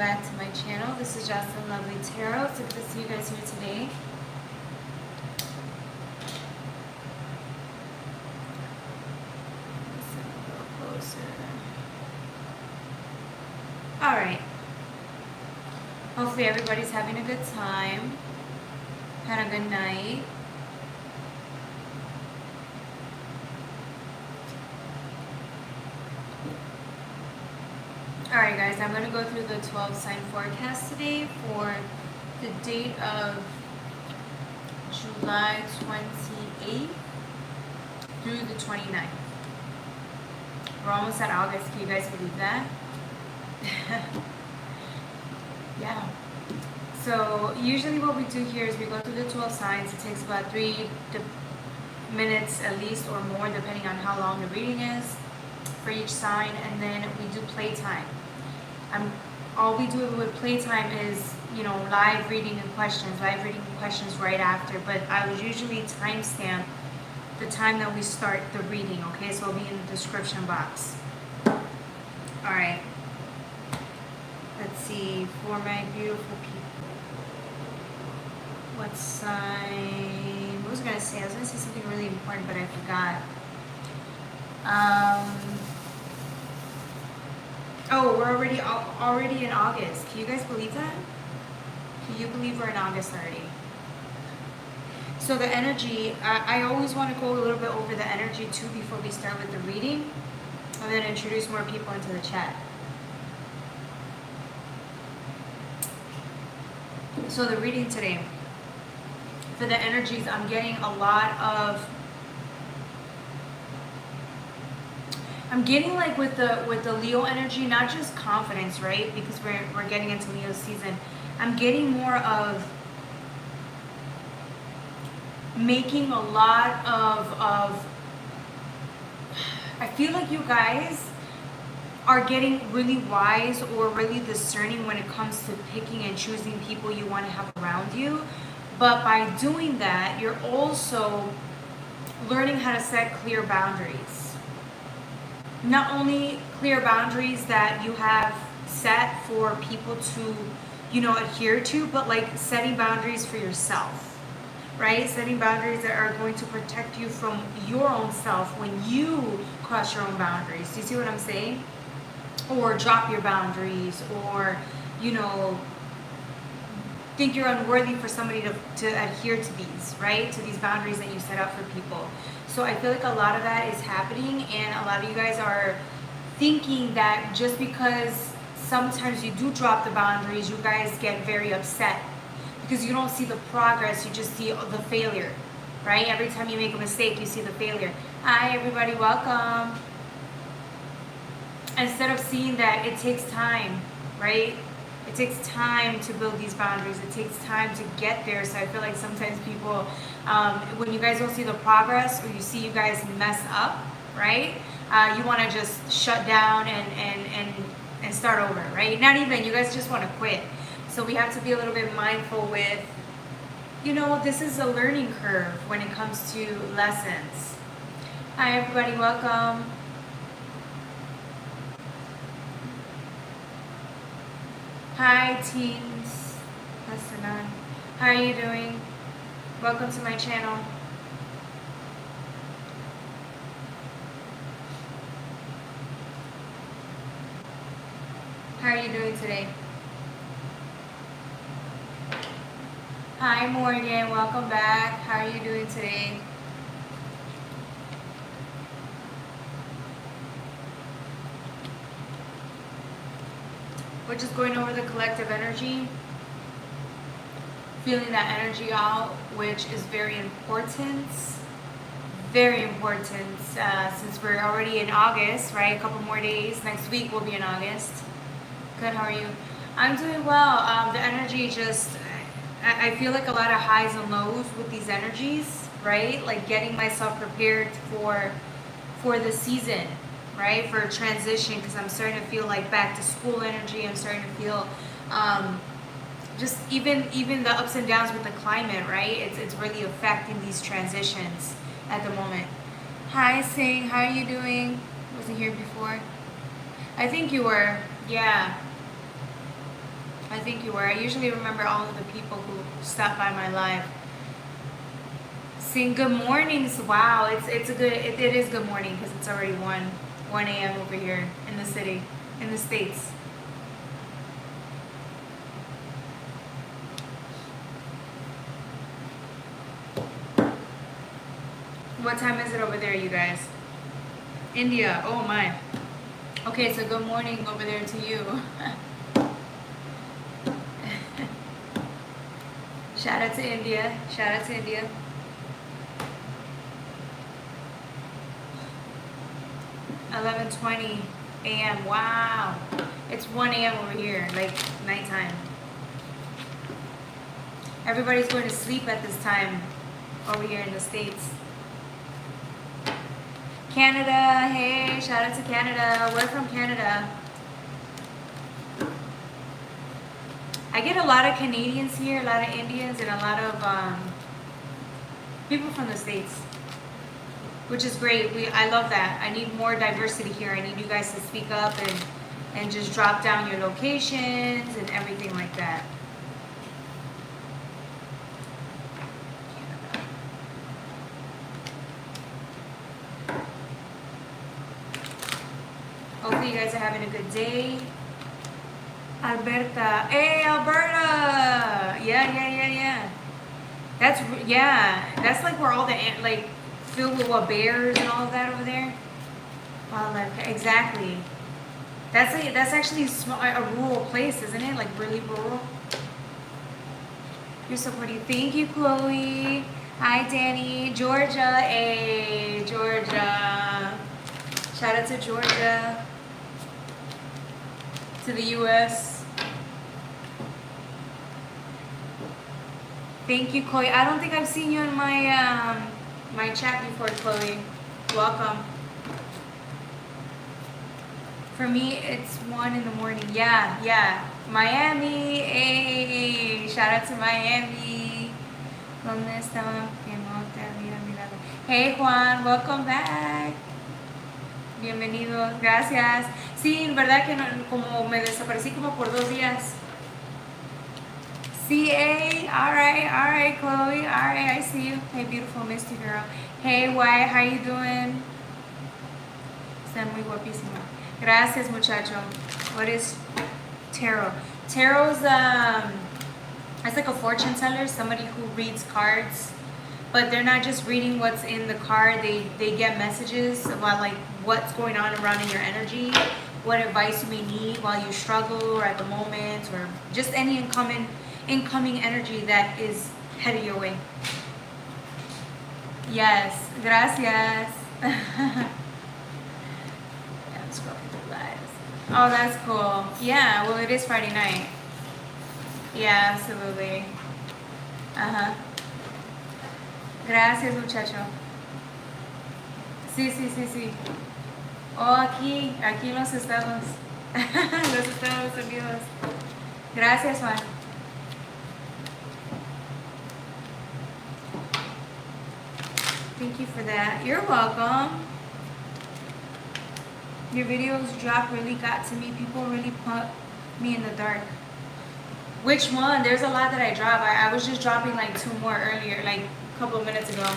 back to my channel. This is Jocelyn Lovely Tarot. So good to see you guys here today. Listen a little closer. Alright. Hopefully everybody's having a good time. Had a good night. Alright guys, I'm going to go through the 12 sign forecast today for the date of July 28th through the 29th. We're almost at August. Can you guys believe that? Yeah. So usually what we do here is we go through the 12 signs. It takes about 3 minutes at least or more depending on how long the reading is for each sign, and then we do playtime. All we do with playtime is, you know, live reading and questions right after, but I would usually timestamp the time that we start the reading, okay? So it'll be in the description box. Alright. Let's see, for my beautiful people. What sign? What was I going to say? I was going to say something really important, but I forgot. Oh, we're already in August. Can you guys believe that? Can you believe we're in August already? So the energy, I always want to go a little bit over the energy too before we start with the reading, and then introduce more people into the chat. So the reading today, for the energies, I'm getting a lot of, I'm getting like with the Leo energy, not just confidence, right? Because we're getting into Leo season. I'm getting more of making a lot of I feel like you guys are getting really wise or really discerning when it comes to picking and choosing people you want to have around you. But by doing that, you're also learning how to set clear boundaries. Not only clear boundaries that you have set for people to, you know, adhere to, but like setting boundaries for yourself, right? Setting boundaries that are going to protect you from your own self when you cross your own boundaries. Do you see what I'm saying? Or drop your boundaries, or, you know, think you're unworthy for somebody to adhere to these, right? To these boundaries that you set up for people. So I feel like a lot of that is happening, and a lot of you guys are thinking that just because sometimes you do drop the boundaries, you guys get very upset because you don't see the progress, you just see the failure, right? Every time you make a mistake, you see the failure. Hi everybody, welcome. Instead of seeing that it takes time, right? It takes time to build these boundaries. It takes time to get there. So I feel like sometimes people, when you guys don't see the progress, or you see you guys mess up, right? You want to just shut down and start over, right? Not even, you guys just want to quit. So we have to be a little bit mindful with, you know, this is a learning curve when it comes to lessons. Hi everybody, welcome. Hi teens, that's the none. How are you doing? Welcome to my channel. How are you doing today? Hi Morgan, welcome back. How are you doing today? We're just going over the collective energy, feeling that energy out, which is very important. Very important, since we're already in August, right? A couple more days. Next week we'll be in August. Good, how are you? I'm doing well. The energy just, I feel like a lot of highs and lows with these energies, right? Like getting myself prepared for the season, right? For a transition, because I'm starting to feel like back to school energy. I'm starting to feel just even the ups and downs with the climate, right? It's really affecting these transitions at the moment. Hi Sing, how are you doing? Wasn't here before. I think you were, yeah. think you were. I usually remember all of the people who stop by my live. Saying good mornings. Wow, it's a good. It is good morning because it's already 1 a.m. over here in the city, in the States. What time is it over there, you guys? India. Oh my. Okay, so good morning over there to you. Shout out to India. Shout out to India. $11:20 a.m. Wow. It's 1 a.m. over here, like nighttime. Everybody's going to sleep at this time over here in the States. Canada, hey, shout out to Canada. We're from Canada. I get a lot of Canadians here, a lot of Indians, and a lot of people from the States, which is great. I love that. I need more diversity here. I need you guys to speak up and just drop down your locations and everything like that. Hopefully you guys are having a good day. Alberta. Hey, Alberta! Yeah. That's like where all the, like, filled with what, bears and all of that over there? Wildlife. Exactly. That's actually a rural place, isn't it? Like, really rural. You're so pretty. Thank you, Chloe. Hi, Danny. Georgia. Hey, Georgia. Shout out to Georgia. To the U.S. Thank you, Chloe. I don't think I've seen you in my my chat before, Chloe. Welcome. For me, it's 1 in the morning. Yeah. Miami. Hey, shout out to Miami. ¿Dónde estaba? Que no te había mirado. Hey, Juan. Welcome back. Bienvenidos. Gracias. Sí, verdad que no, como me desaparecí como por 2 días. CA, all right, Chloe, all right, I see you. Hey, beautiful, Misty girl. Hey, Wyatt, how you doing? Está muy guapísima. Gracias, muchacho. What is tarot? Tarot's, it's like a fortune teller, somebody who reads cards, but they're not just reading what's in the card. They get messages about like what's going on around in your energy, what advice you may need while you struggle or at the moment, or just any incoming energy that is headed your way. Yes, gracias. I'm scrolling through lives. Oh, that's cool. Yeah, well, it is Friday night. Yeah, absolutely. Gracias, muchacho. Sí. Oh, aquí en los Estados. Los Estados Unidos. Gracias, Juan. Thank you for that. You're welcome. Your videos drop really got to me. People really put me in the dark. Which one? There's a lot that I drop. I was just dropping like 2 more earlier, like a couple of minutes ago.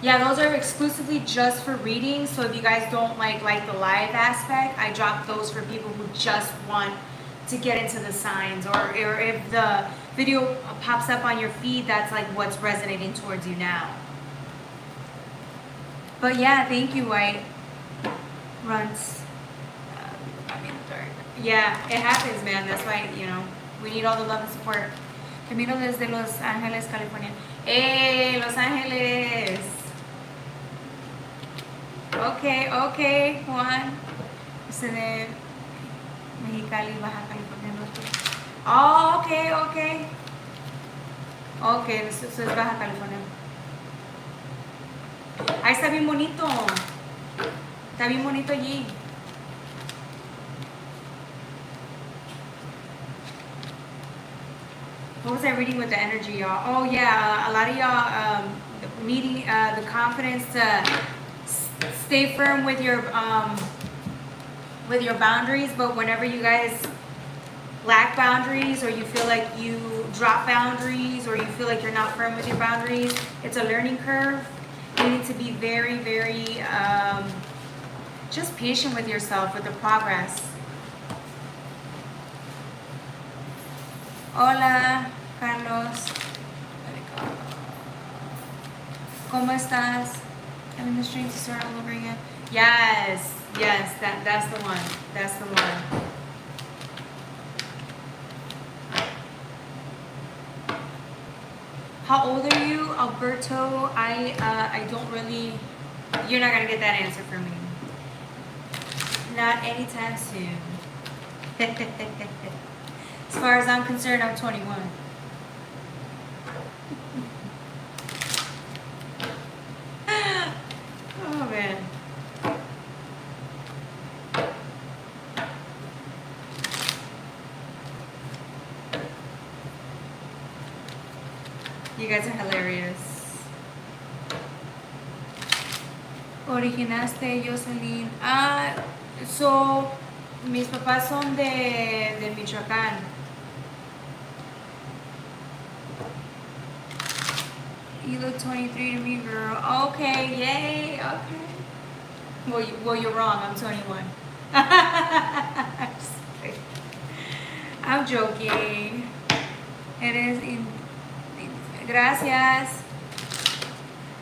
Yeah, those are exclusively just for readings. So if you guys don't like the live aspect, I drop those for people who just want to get into the signs, or if the video pops up on your feed, that's like what's resonating towards you now. But yeah, thank you, White. Runs. I mean, dark. Yeah, it happens, man. That's why, we need all the love and support. Camilo desde Los Ángeles, California. Hey, Los Ángeles. Okay, Juan. Ese de Mexicali, Baja California Norte. Oh, okay. Okay, eso es Baja California. Ahí está bien bonito. Está bien bonito allí. What was I reading with the energy, y'all? Oh yeah, a lot of y'all needing the confidence to stay firm with your boundaries, but whenever you guys lack boundaries, or you feel like you drop boundaries, or you feel like you're not firm with your boundaries, it's a learning curve. You need to be very, very just patient with yourself, with the progress. Hola, Carlos. ¿Cómo estás? Having the strength to start all over again. Yes, yes, that's the one. That's the one. How old are you, Alberto? I don't really. You're not gonna get that answer from me. Not anytime soon. As far as I'm concerned, I'm 21. Oh man. You guys are hilarious. Originaste, Jocelyn. So mis papás son de Michoacán. You look 23 to me, girl. Okay, yay, okay. Well, you're wrong. I'm 21. I'm joking. It is. Gracias.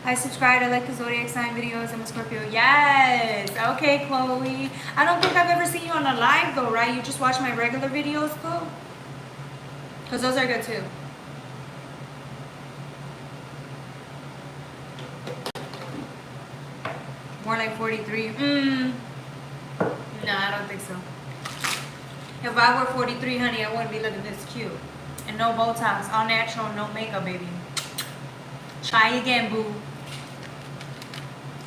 I subscribe. I like the zodiac sign videos. I'm a Scorpio. Yes. Okay, Chloe. I don't think I've ever seen you on a live though, right? You just watch my regular videos, Chloe? Because those are good too. More like 43. No, I don't think so. If I were 43, honey, I wouldn't be looking this cute. And no Botox, all natural, no makeup, baby. Try again, boo.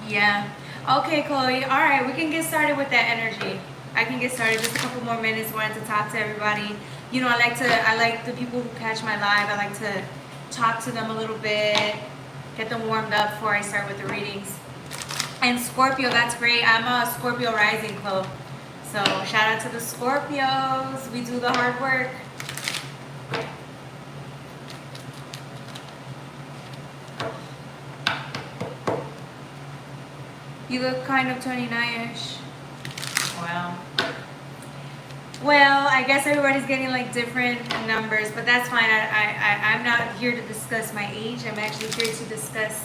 Yeah. Okay, Chloe. All right, we can get started with that energy. I can get started. Just a couple more minutes. Wanted to talk to everybody. You know, I like the people who catch my live. I like to talk to them a little bit, get them warmed up before I start with the readings. And Scorpio, that's great. I'm a Scorpio rising, Chloe. So shout out to the Scorpios. We do the hard work. You look kind of 29-ish. Wow. Well, I guess everybody's getting like different numbers, but that's fine. I'm not here to discuss my age. I'm actually here to discuss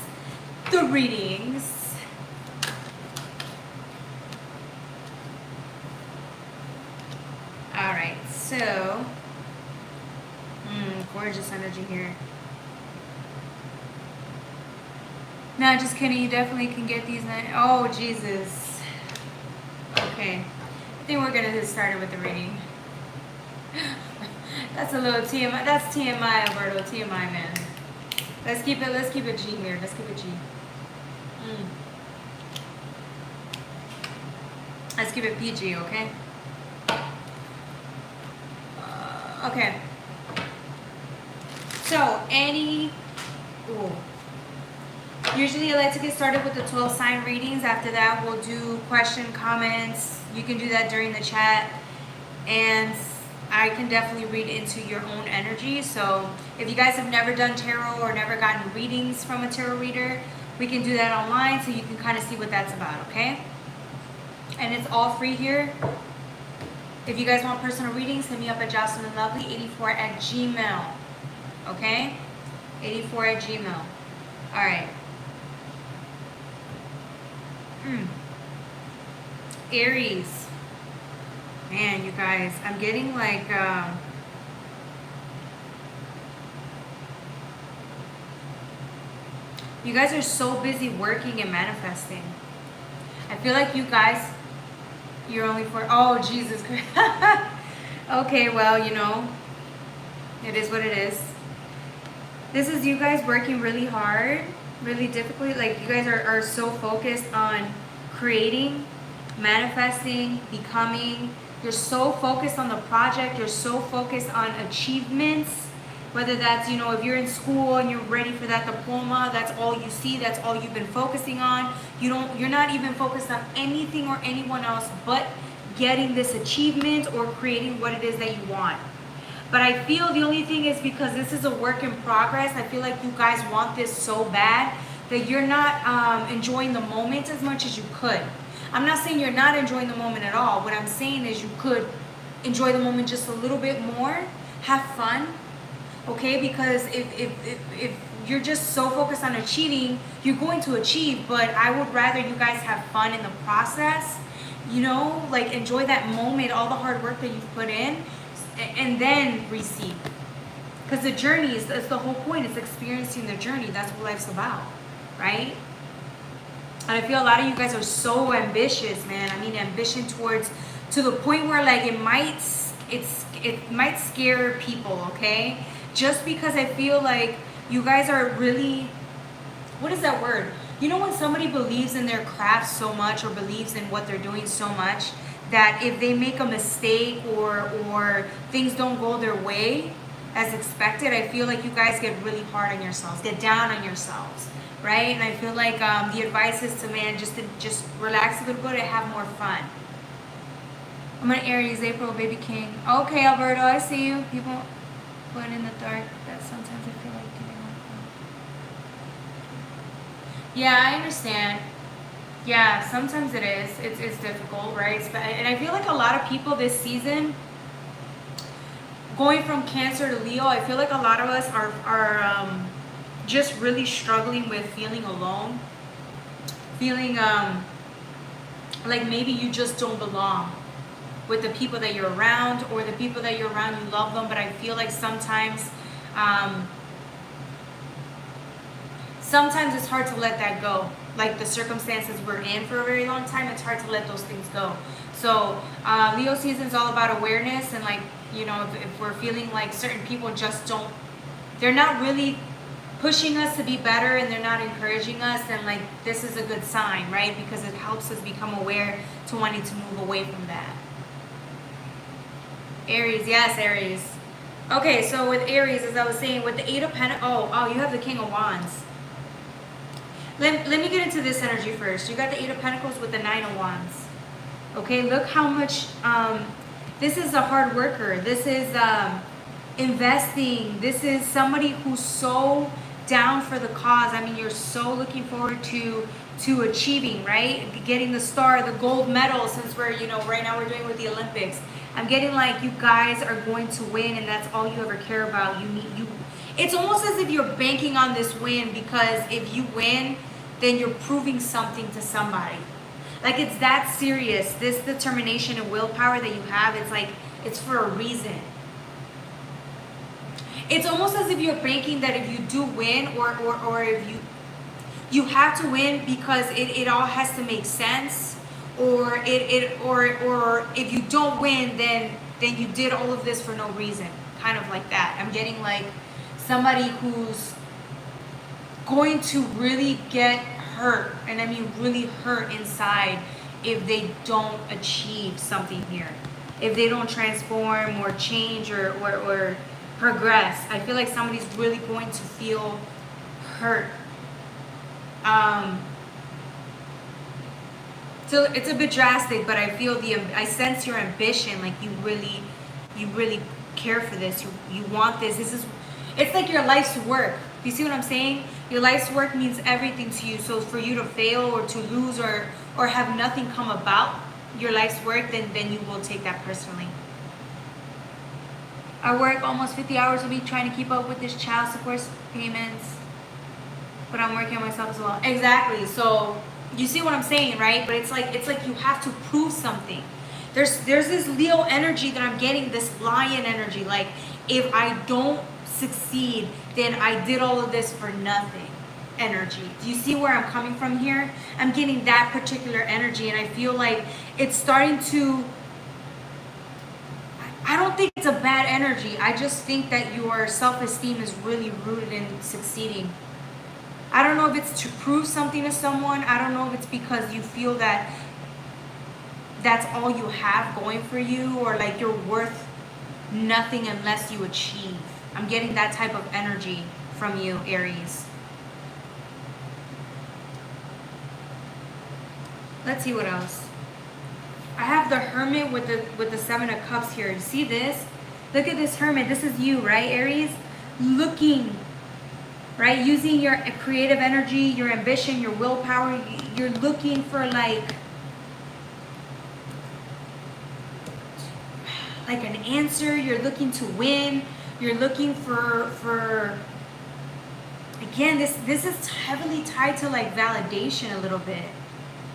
the readings. All right, so gorgeous energy here. No, just kidding. You definitely can get these. Oh, Jesus. Okay. I think we're going to get started with the reading. That's a little TMI. That's TMI, Alberto. TMI, man. Let's keep it G here. Let's keep it G. Let's keep it PG, okay? Okay. So, usually I like to get started with the 12 sign readings. After that, we'll do question, comments. You can do that during the chat. And I can definitely read into your own energy. So if you guys have never done tarot or never gotten readings from a tarot reader, we can do that online so you can kind of see what that's about, okay? And it's all free here. If you guys want personal readings, hit me up at jocelynlovely84@gmail. Okay? 84@gmail. All right. Aries. Man, you guys, I'm getting like you guys are so busy working and manifesting. I feel like you guys, you're only for, oh, Jesus Christ. Okay, well, you know, it is what it is. This is you guys working really hard, really difficult. Like you guys are so focused on creating, manifesting, becoming. You're so focused on the project. You're so focused on achievements. Whether that's, you know, if you're in school and you're ready for that diploma, that's all you see. That's all you've been focusing on. You're not even focused on anything or anyone else but getting this achievement or creating what it is that you want. But I feel the only thing is because this is a work in progress, I feel like you guys want this so bad that you're not enjoying the moment as much as you could. I'm not saying you're not enjoying the moment at all. What I'm saying is you could enjoy the moment just a little bit more, have fun, okay? Because if you're just so focused on achieving, you're going to achieve, but I would rather you guys have fun in the process, you know, like enjoy that moment, all the hard work that you've put in, and then receive. Because the journey is the whole point, it's experiencing the journey. That's what life's about, right? And I feel a lot of you guys are so ambitious, man. I mean, ambition to the point where like it might scare people, okay? Just because I feel like you guys are really, what is that word? You know when somebody believes in their craft so much or believes in what they're doing so much that if they make a mistake or things don't go their way as expected, I feel like you guys get really hard on yourselves, get down on yourselves, right? And I feel like the advice is to, man, just relax a little bit and have more fun. I'm an Aries, April, baby king. Okay, Alberto, I see you. People put in the dark that sometimes I feel like giving up. Yeah, I understand. Yeah, sometimes it is. It's difficult, right? And I feel like a lot of people this season, going from Cancer to Leo, I feel like a lot of us are just really struggling with feeling alone, feeling like maybe you just don't belong with the people that you're around, or the people that you're around, you love them, but I feel like sometimes it's hard to let that go. Like the circumstances we're in for a very long time, it's hard to let those things go. So Leo season is all about awareness, and like, you know, if we're feeling like certain people just don't, they're not really pushing us to be better and they're not encouraging us, then like this is a good sign, right? Because it helps us become aware to wanting to move away from that. Aries, yes, Aries. Okay, so with Aries, as I was saying, with the 8 of Pentacles, oh, you have the King of Wands. Let me get into this energy first. You got the 8 of Pentacles with the 9 of Wands. Okay, look how much, this is a hard worker. This is investing. This is somebody who's so down for the cause. I mean, you're so looking forward to achieving, right? Getting the star, the gold medal, since we're, you know, right now we're doing with the Olympics. I'm getting like you guys are going to win, and that's all you ever care about. It's almost as if you're banking on this win, because if you win, then you're proving something to somebody. Like, it's that serious. This determination and willpower that you have, it's like, it's for a reason. It's almost as if you're banking that if you do win, or if you have to win because it all has to make sense. Or if you don't win, then you did all of this for no reason. Kind of like that. I'm getting like somebody who's going to really get hurt, and I mean really hurt inside, if they don't achieve something here. If they don't transform or change or progress. I feel like somebody's really going to feel hurt. So it's a bit drastic, but I feel I sense your ambition. Like you really care for this. You want this. It's like your life's work. You see what I'm saying? Your life's work means everything to you. So for you to fail or to lose or have nothing come about your life's work, then you will take that personally. I work almost 50 hours a week trying to keep up with this child support payments, but I'm working on myself as well. Exactly. So you see what I'm saying, right? But it's like you have to prove something. There's this Leo energy that I'm getting, this lion energy. Like, if I don't succeed, then I did all of this for nothing energy. Do you see where I'm coming from here? I'm getting that particular energy, and I feel like it's starting to, I don't think it's a bad energy. I just think that your self-esteem is really rooted in succeeding. I don't know if it's to prove something to someone. I don't know if it's because you feel that that's all you have going for you, or like you're worth nothing unless you achieve. I'm getting that type of energy from you, Aries. Let's see what else. I have the Hermit with the 7 of Cups here. You see this? Look at this Hermit. This is you, right, Aries? Looking, right? Using your creative energy, your ambition, your willpower. You're looking for like an answer. You're looking to win. You're looking for again, this is heavily tied to like validation a little bit.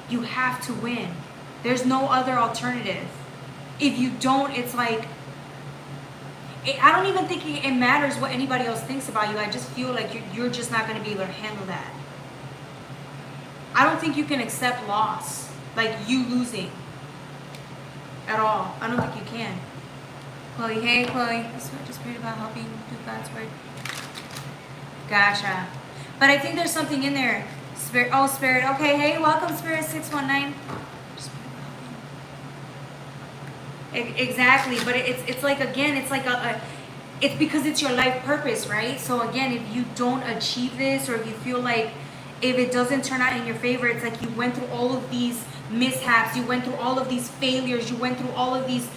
You have to win. There's no other alternative. If you don't, it's like, I don't even think it matters what anybody else thinks about you. I just feel like you're just not going to be able to handle that. I don't think you can accept loss, like you losing at all. I don't think you can. Chloe, hey Chloe. This is what I just prayed about, helping do God's word. Gotcha. But I think there's something in there. Spirit, oh Spirit. Okay, hey, welcome Spirit 619. Exactly, but it's like, again, it's like it's because it's your life purpose, right? So again, if you don't achieve this, or if you feel like if it doesn't turn out in your favor, it's like you went through all of these mishaps, you went through all of these failures, you went through all of these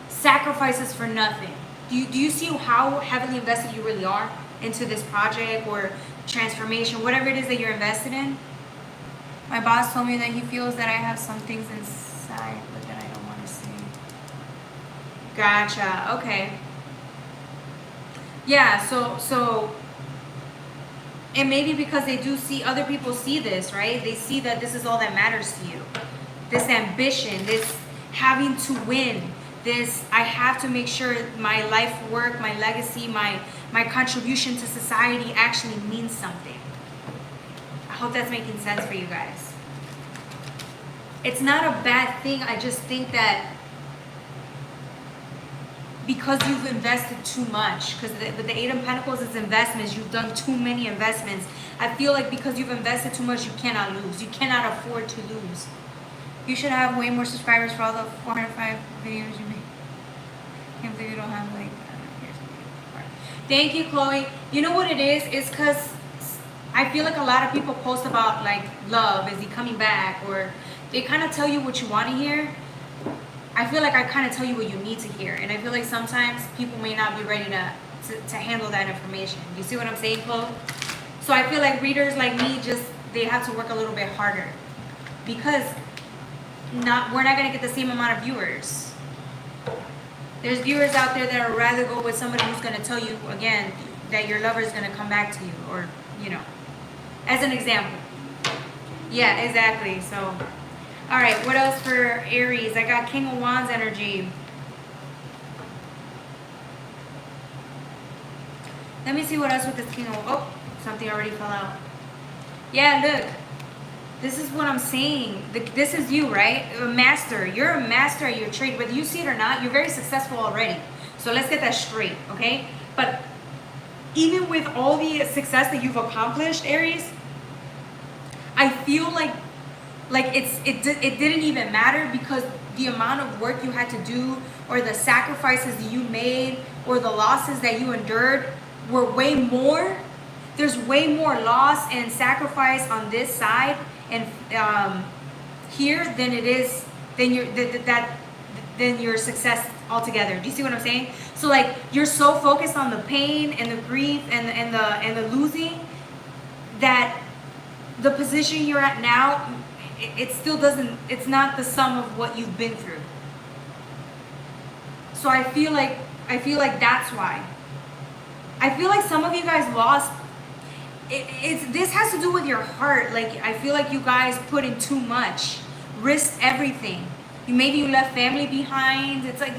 sacrifices for nothing. Do you see how heavily invested you really are into this project or transformation, whatever it is that you're invested in? My boss told me that he feels that I have some things inside, but that I don't want to say. Gotcha. Okay. Yeah. So, and maybe because they do see, other people see this, right? They see that this is all that matters to you. This ambition, this having to win, this I have to make sure my life work, my legacy, my contribution to society actually means something. I hope that's making sense for you guys. It's not a bad thing. I just think that because you've invested too much, because with the Eight of Pentacles is investments, you've done too many investments. I feel like because you've invested too much, you cannot lose. You cannot afford to lose. You should have way more subscribers for all the 405 videos you make. Can't believe you don't have like. Thank you, Chloe. You know what it is? It's because I feel like a lot of people post about like love. Is he coming back? Or they kind of tell you what you want to hear. I feel like I kind of tell you what you need to hear. And I feel like sometimes people may not be ready to handle that information. You see what I'm saying, Chloe? So I feel like readers like me, they have to work a little bit harder. Because we're not going to get the same amount of viewers. There's viewers out there that would rather go with somebody who's going to tell you, again, that your lover is going to come back to you. Or, you know, as an example. Yeah, exactly. So, all right, what else for Aries? I got King of Wands energy. Let me see what else with this King of... Oh, something already fell out. Yeah, look. This is what I'm saying. This is you, right? A master. You're a master at your trade. Whether you see it or not, you're very successful already. So let's get that straight, okay? But even with all the success that you've accomplished, Aries, I feel like it didn't even matter, because the amount of work you had to do, or the sacrifices you made, or the losses that you endured were way more. There's way more loss and sacrifice on this side and here than it is than your success altogether. Do you see what I'm saying? So like, you're so focused on the pain and the grief and the losing, that the position you're at now, it still doesn't, it's not the sum of what you've been through. So I feel like that's why. I feel like some of you guys lost. This has to do with your heart. Like, I feel like you guys put in too much, risked everything. Maybe you left family behind. It's like,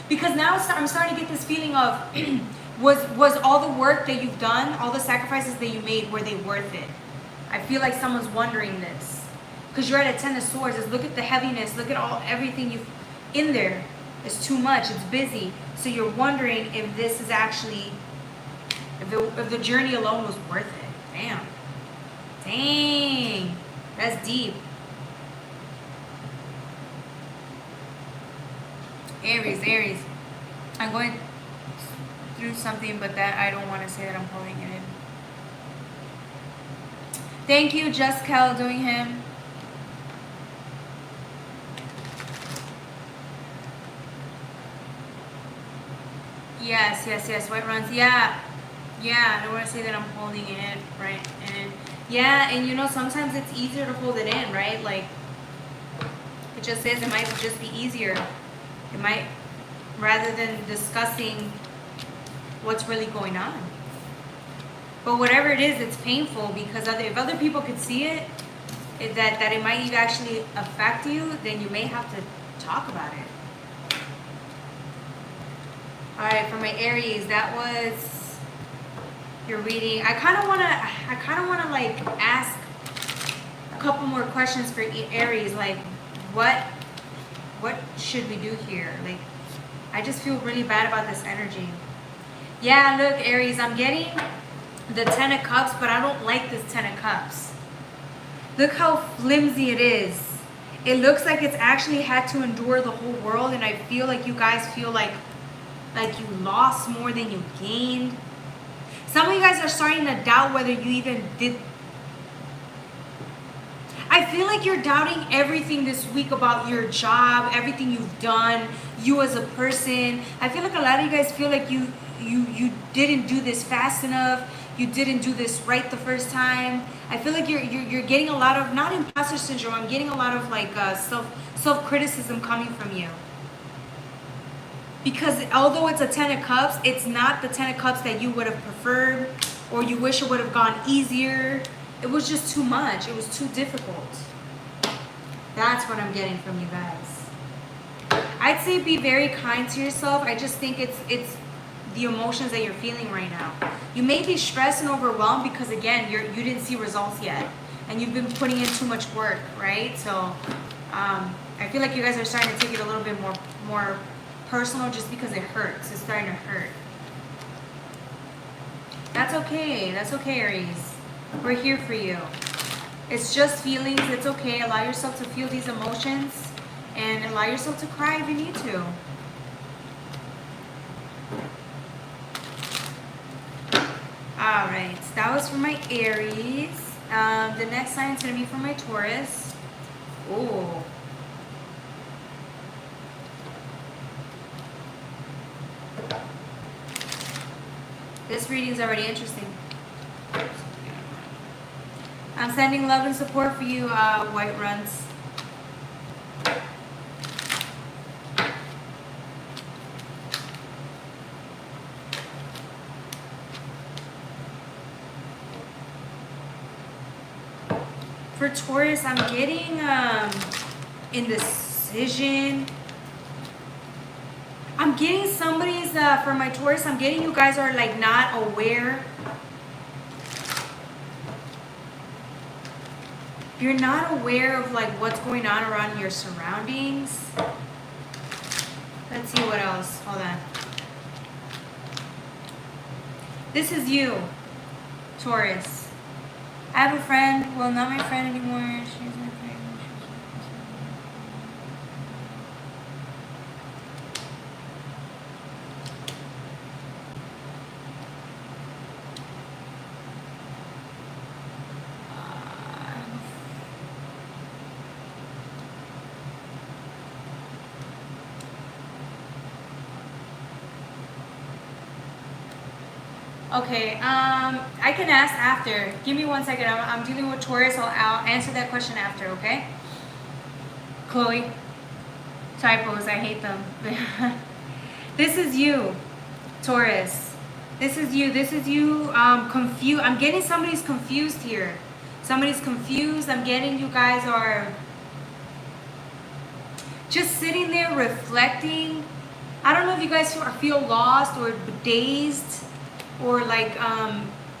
because now I'm starting to get this feeling of, was all the work that you've done, all the sacrifices that you made, were they worth it? I feel like someone's wondering this, because you're at a Ten of Swords. Just look at the heaviness. Look at everything you've in there. It's too much. It's busy. So you're wondering if this is actually, if the journey alone was worth it. Damn. Dang. That's deep. Aries. I'm going through something, but that I don't want to say that I'm holding it in. Thank you, Just Kel, doing him. Yes, yes, yes. White runs. Yeah. Yeah, I don't want to say that I'm holding it, right? And yeah, and you know, sometimes it's easier to hold it in, right? Like, it just says it might just be easier. It might, rather than discussing what's really going on. But whatever it is, it's painful because if other people could see it, that it might actually affect you, then you may have to talk about it. All right, for my Aries, that was your reading. I kind of wanna like ask a couple more questions for Aries, like what should we do here? Like, I just feel really bad about this energy. Yeah, look, Aries, I'm getting the 10 of Cups, but I don't like this 10 of Cups. Look how flimsy it is. It looks like it's actually had to endure the whole world, and I feel like you guys feel like you lost more than you gained. Some of you guys are starting to doubt whether you even did. I feel like you're doubting everything this week about your job, everything you've done, you as a person. I feel like a lot of you guys feel like you didn't do this fast enough. You didn't do this right the first time. I feel like you're getting a lot of, not imposter syndrome, I'm getting a lot of like self-criticism coming from you. Because although it's a 10 of Cups, it's not the 10 of Cups that you would have preferred, or you wish it would have gone easier. It was just too much. It was too difficult. That's what I'm getting from you guys. I'd say be very kind to yourself. I just think it's the emotions that you're feeling right now. You may be stressed and overwhelmed because, again, you didn't see results yet. And you've been putting in too much work, right? So I feel like you guys are starting to take it a little bit more personal just because it hurts. It's starting to hurt. That's okay. That's okay, Aries. We're here for you. It's just feelings. It's okay. Allow yourself to feel these emotions and allow yourself to cry if you need to. All right. That was for my Aries. The next sign is going to be for my Taurus. Oh. This reading is already interesting. I'm sending love and support for you, White Runs. For Taurus, I'm getting indecision. I'm getting somebody's, for my Taurus, I'm getting you guys are like not aware. You're not aware of like what's going on around your surroundings. Let's see what else. Hold on. This is you, Taurus. I have a friend. Well, not my friend anymore. She's my friend. Okay, I can ask after. Give me 1 second. I'm dealing with Taurus. I'll answer that question after, okay? Chloe. Typos, I hate them. This is you, Taurus. This is you. This is you confused. I'm getting somebody's confused here. Somebody's confused. I'm getting you guys are just sitting there reflecting. I don't know if you guys feel lost or dazed, or like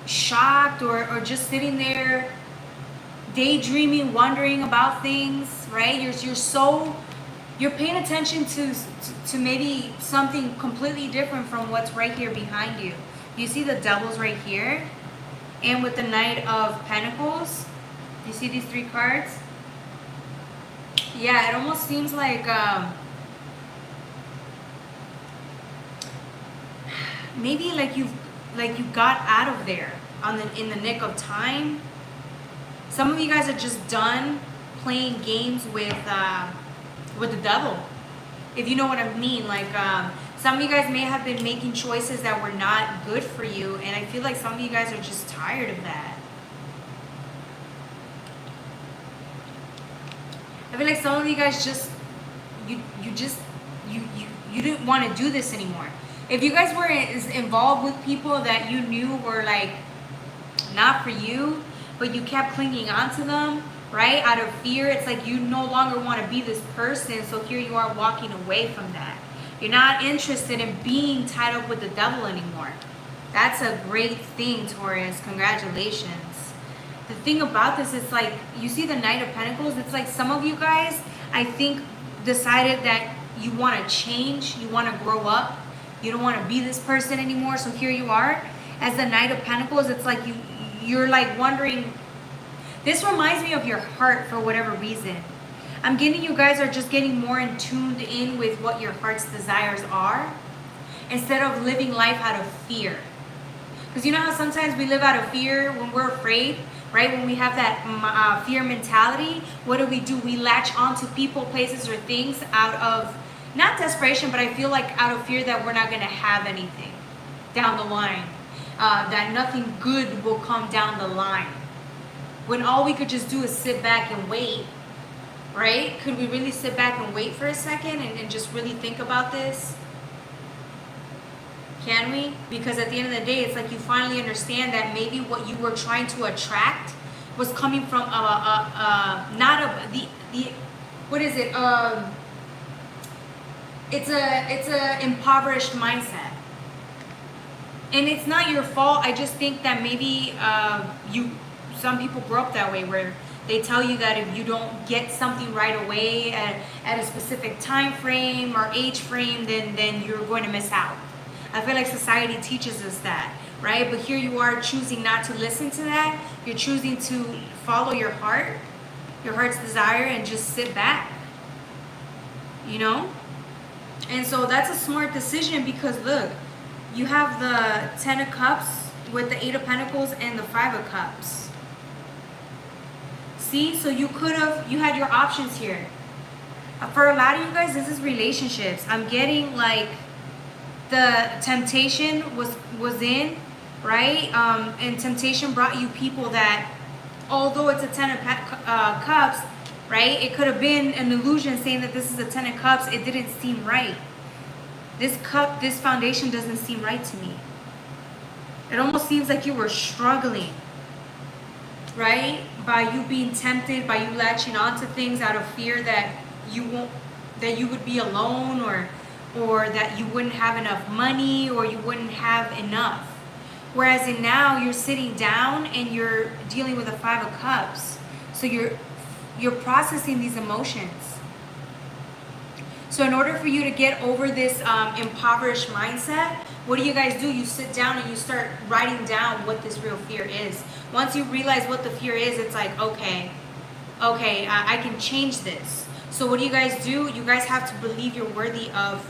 shocked, or just sitting there daydreaming, wondering about things, right? You're paying attention to maybe something completely different from what's right here behind you. You see the devils right here, and with the Knight of Pentacles, you see these 3 cards? Yeah, it almost seems like maybe like you got out of there in the nick of time. Some of you guys are just done playing games with the devil, if you know what I mean. Like Some of you guys may have been making choices that were not good for you, and I feel like some of you guys are just tired of that. I feel like some of you guys just, you didn't want to do this anymore. If you guys were involved with people that you knew were like not for you, but you kept clinging on to them, right? Out of fear, it's like you no longer want to be this person, so here you are walking away from that. You're not interested in being tied up with the devil anymore. That's a great thing, Taurus. Congratulations. The thing about this is like, you see the Knight of Pentacles? It's like some of you guys, I think, decided that you want to change, you want to grow up, you don't want to be this person anymore, so here you are. As the Knight of Pentacles, it's like you're like wondering, this reminds me of your heart for whatever reason. I'm getting you guys are just getting more tuned in with what your heart's desires are instead of living life out of fear. Because you know how sometimes we live out of fear when we're afraid, right? When we have that fear mentality, what do? We latch onto people, places, or things out of, not desperation, but I feel like out of fear that we're not going to have anything down the line. That nothing good will come down the line. When all we could just do is sit back and wait. Right? Could we really sit back and wait for a second and just really think about this? Can we? Because at the end of the day, it's like you finally understand that maybe what you were trying to attract was coming from what is it? It's a impoverished mindset. And it's not your fault. I just think that maybe some people grow up that way, where they tell you that if you don't get something right away at a specific time frame or age frame, then you're going to miss out. I feel like society teaches us that, right? But here you are choosing not to listen to that. You're choosing to follow your heart's desire, and just sit back, you know? And so that's a smart decision, because look, you have the 10 of Cups with the 8 of Pentacles and the 5 of Cups. See, so you had your options here. For a lot of you guys, this is relationships. I'm getting like the temptation was in, right? And temptation brought you people that, although it's a 10 of Cups, right? It could have been an illusion saying that this is a 10 of Cups. It didn't seem right. This foundation doesn't seem right to me. It almost seems like you were struggling, right? By you being tempted, by you latching onto things out of fear that you would be alone, or that you wouldn't have enough money, or you wouldn't have enough. Whereas in now you're sitting down and you're dealing with a 5 of Cups. So you're processing these emotions. So in order for you to get over this impoverished mindset, what do? You sit down and you start writing down what this real fear is. Once you realize what the fear is, it's like, okay, I can change this. So what do? You guys have to believe you're worthy of,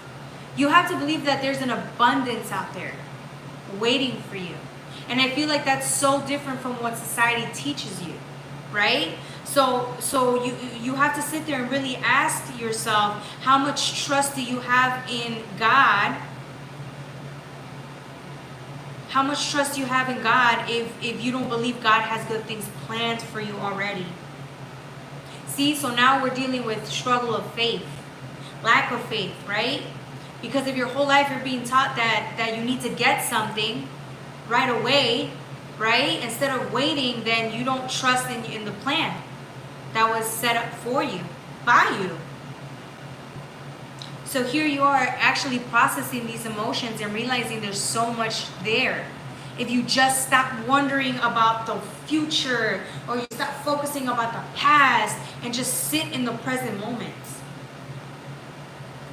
you have to believe that there's an abundance out there waiting for you. And I feel like that's so different from what society teaches you, right? So you have to sit there and really ask yourself, how much trust do you have in God? How much trust do you have in God if you don't believe God has good things planned for you already? See, so now we're dealing with struggle of faith, lack of faith, right? Because if your whole life you're being taught that you need to get something right away, right? Instead of waiting, then you don't trust in the plan that was set up for you, by you. So here you are actually processing these emotions and realizing there's so much there. If you just stop wondering about the future, or you stop focusing about the past and just sit in the present moment.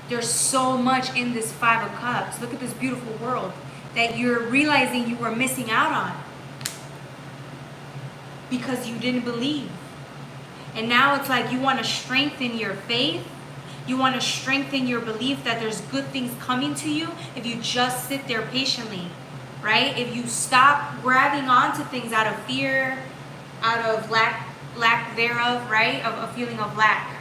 There's so much in this 5 of Cups. Look at this beautiful world that you're realizing you were missing out on because you didn't believe. And now it's like you want to strengthen your faith. You want to strengthen your belief that there's good things coming to you if you just sit there patiently, right? If you stop grabbing onto things out of fear, out of lack thereof, right? Of a feeling of lack.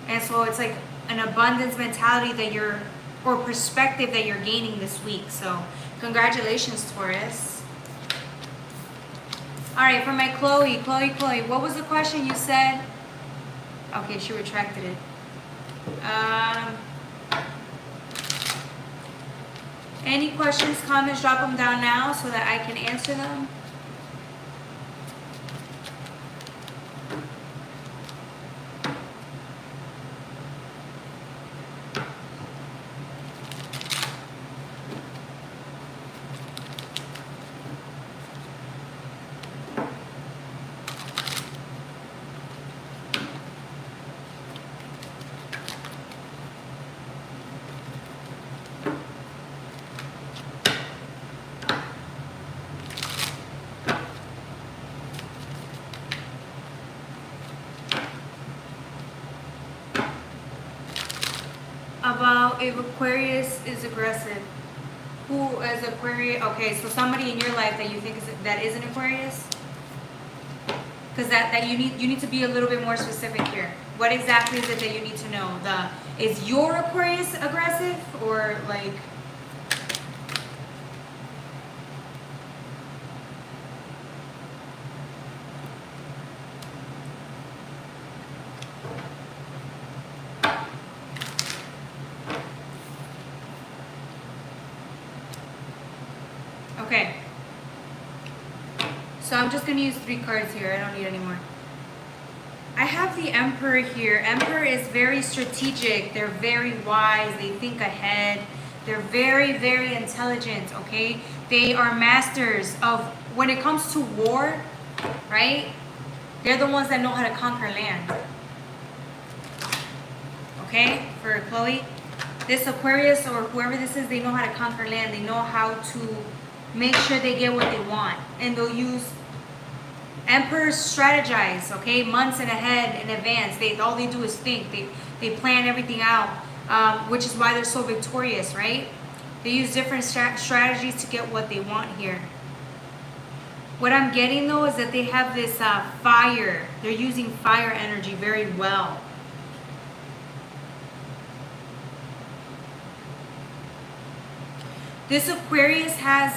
And so it's like an abundance mentality that you're or perspective that you're gaining this week. So congratulations, Taurus. All right, for my Chloe, what was the question you said? Okay, she retracted it. Any questions, comments, drop them down now so that I can answer them. About if Aquarius is aggressive. Who is Aquarius? Okay, so somebody in your life that you think is an Aquarius? Because that you need to be a little bit more specific here. What exactly is it that you need to know? Is your Aquarius aggressive or like? Okay. So I'm just going to use 3 cards here. I don't need any more. I have the Emperor here. Emperor is very strategic. They're very wise. They think ahead. They're very, very intelligent, okay? They are masters of, when it comes to war, right? They're the ones that know how to conquer land. Okay, for Chloe. This Aquarius or whoever this is, they know how to conquer land. They know how to make sure they get what they want. And they'll use Emperors strategize, okay, months in ahead in advance. All they do is think. They plan everything out, which is why they're so victorious, right? They use different strategies to get what they want here. What I'm getting though is that they have this fire. They're using fire energy very well. This Aquarius has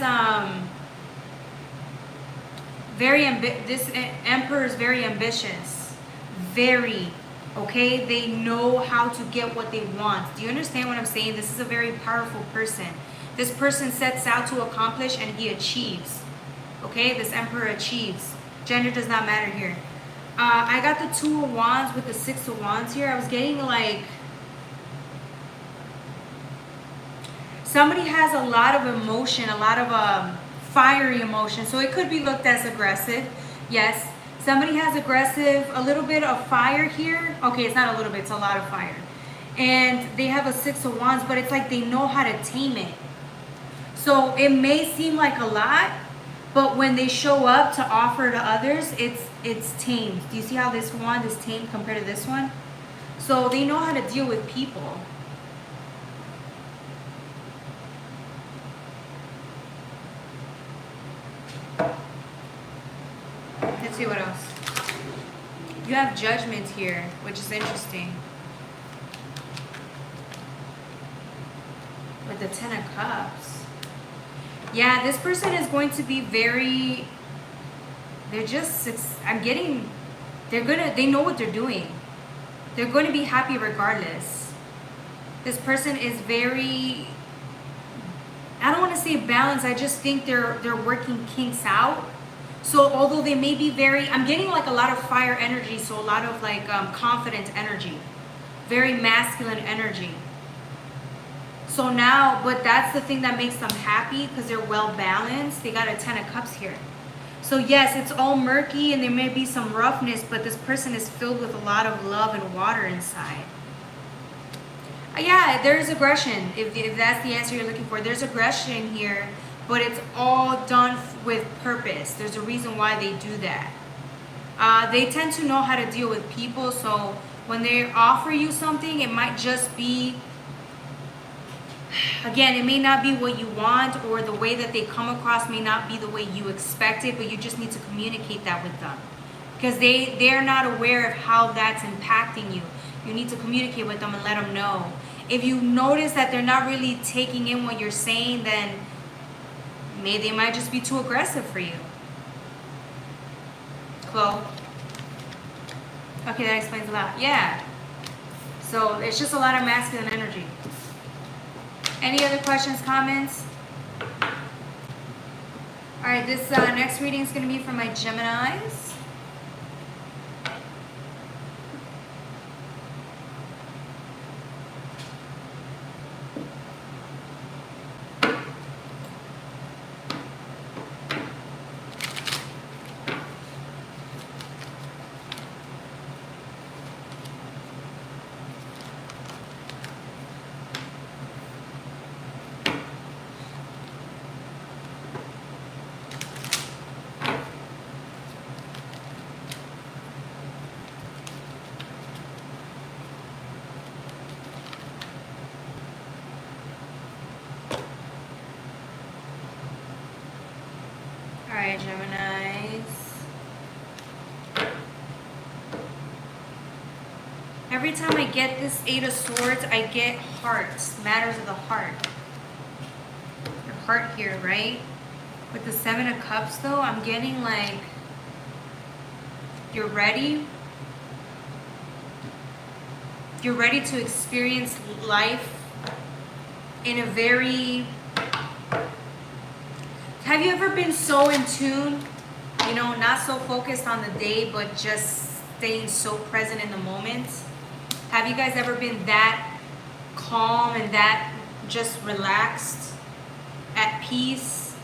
this Emperor is very ambitious. Very, okay? They know how to get what they want. Do you understand what I'm saying? This is a very powerful person. This person sets out to accomplish and he achieves. Okay? This Emperor achieves. Gender does not matter here. I got the 2 of Wands with the 6 of Wands here. I was getting like somebody has a lot of emotion, a lot of fiery emotion. So it could be looked as aggressive. Yes. Somebody has aggressive, a little bit of fire here. Okay, it's not a little bit, it's a lot of fire. And they have a 6 of Wands, but it's like they know how to tame it. So it may seem like a lot, but when they show up to offer to others, it's tamed. Do you see how this wand is tamed compared to this one? So they know how to deal with people. Let's see what else. You have Judgment here, which is interesting. With the 10 of Cups. Yeah, this person is going to be very, they're just, I'm getting, they know what they're doing. They're going to be happy regardless. This person is very, I don't want to say balanced, I just think they're working kinks out. So although they may be very, I'm getting like a lot of fire energy, so a lot of like confident energy. Very masculine energy. So now, but that's the thing that makes them happy because they're well balanced. They got a 10 of Cups here. So yes, it's all murky and there may be some roughness, but this person is filled with a lot of love and water inside. Yeah, there's aggression. If that's the answer you're looking for, there's aggression here, but it's all done with purpose. There's a reason why they do that. They tend to know how to deal with people, so when they offer you something, it might just be, again, it may not be what you want, or the way that they come across may not be the way you expect it, but you just need to communicate that with them. Because they're not aware of how that's impacting you. You need to communicate with them and let them know. If you notice that they're not really taking in what you're saying, then maybe they might just be too aggressive for you. Chloe. Okay, that explains a lot. Yeah. So it's just a lot of masculine energy. Any other questions, comments? All right, this next reading is going to be for my Geminis. Alright, Geminis. Every time I get this Eight of Swords, I get hearts, matters of the heart. Your heart here, right? With the Seven of Cups, though, I'm getting like, you're ready. You're ready to experience life in a very... Have you ever been so in tune, you know, not so focused on the day, but just staying so present in the moment? Have you guys ever been that calm and that just relaxed, at peace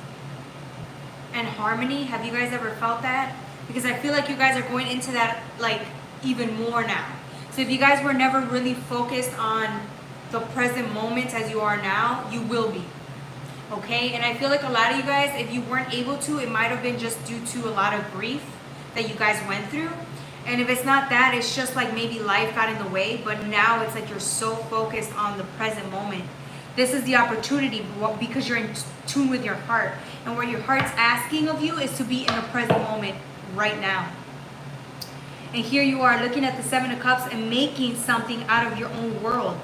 and harmony? Have you guys ever felt that? Because I feel like you guys are going into that like even more now. So if you guys were never really focused on the present moment as you are now, you will be. Okay, and I feel like a lot of you guys, if you weren't able to, it might have been just due to a lot of grief that you guys went through. And if it's not that, it's just like maybe life got in the way, but now it's like you're so focused on the present moment. This is the opportunity because you're in tune with your heart. And what your heart's asking of you is to be in the present moment right now. And here you are looking at the Seven of Cups and making something out of your own world.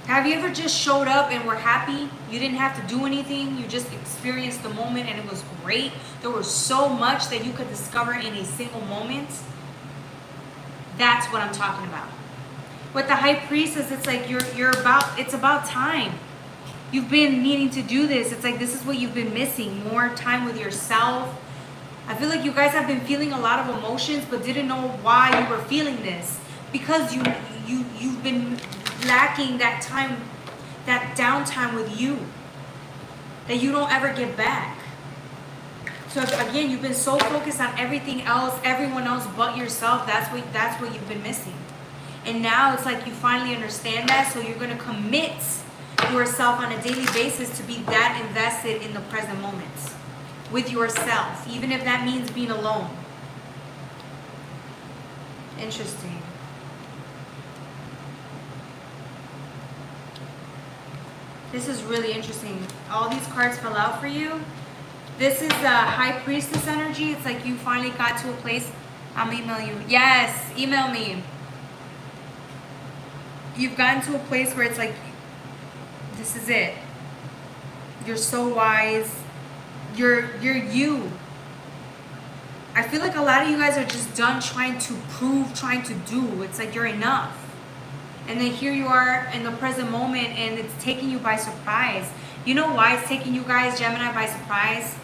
Have you ever just showed up and were happy? You didn't have to do anything. You just experienced the moment and it was great. There was so much that you could discover in a single moment. That's what I'm talking about. With the High Priestess, it's like it's about time. You've been needing to do this. It's like this is what you've been missing. More time with yourself. I feel like you guys have been feeling a lot of emotions but didn't know why you were feeling this. Because you've been lacking that time, that downtime with you that you don't ever get back. So again, you've been so focused on everything else, everyone else but yourself. That's what you've been missing. And now it's like you finally understand that, so you're going to commit yourself on a daily basis to be that invested in the present moments with yourself, even if that means being alone. Interesting. This is really interesting. All these cards fell out for you. This is the High Priestess energy. It's like you finally got to a place. I'm gonna email you. Yes, email me. You've gotten to a place where it's like, this is it. You're so wise. You're you. I feel like a lot of you guys are just done trying to prove, trying to do. It's like you're enough. And then here you are in the present moment and it's taking you by surprise. You know why it's taking you guys, Gemini, by surprise?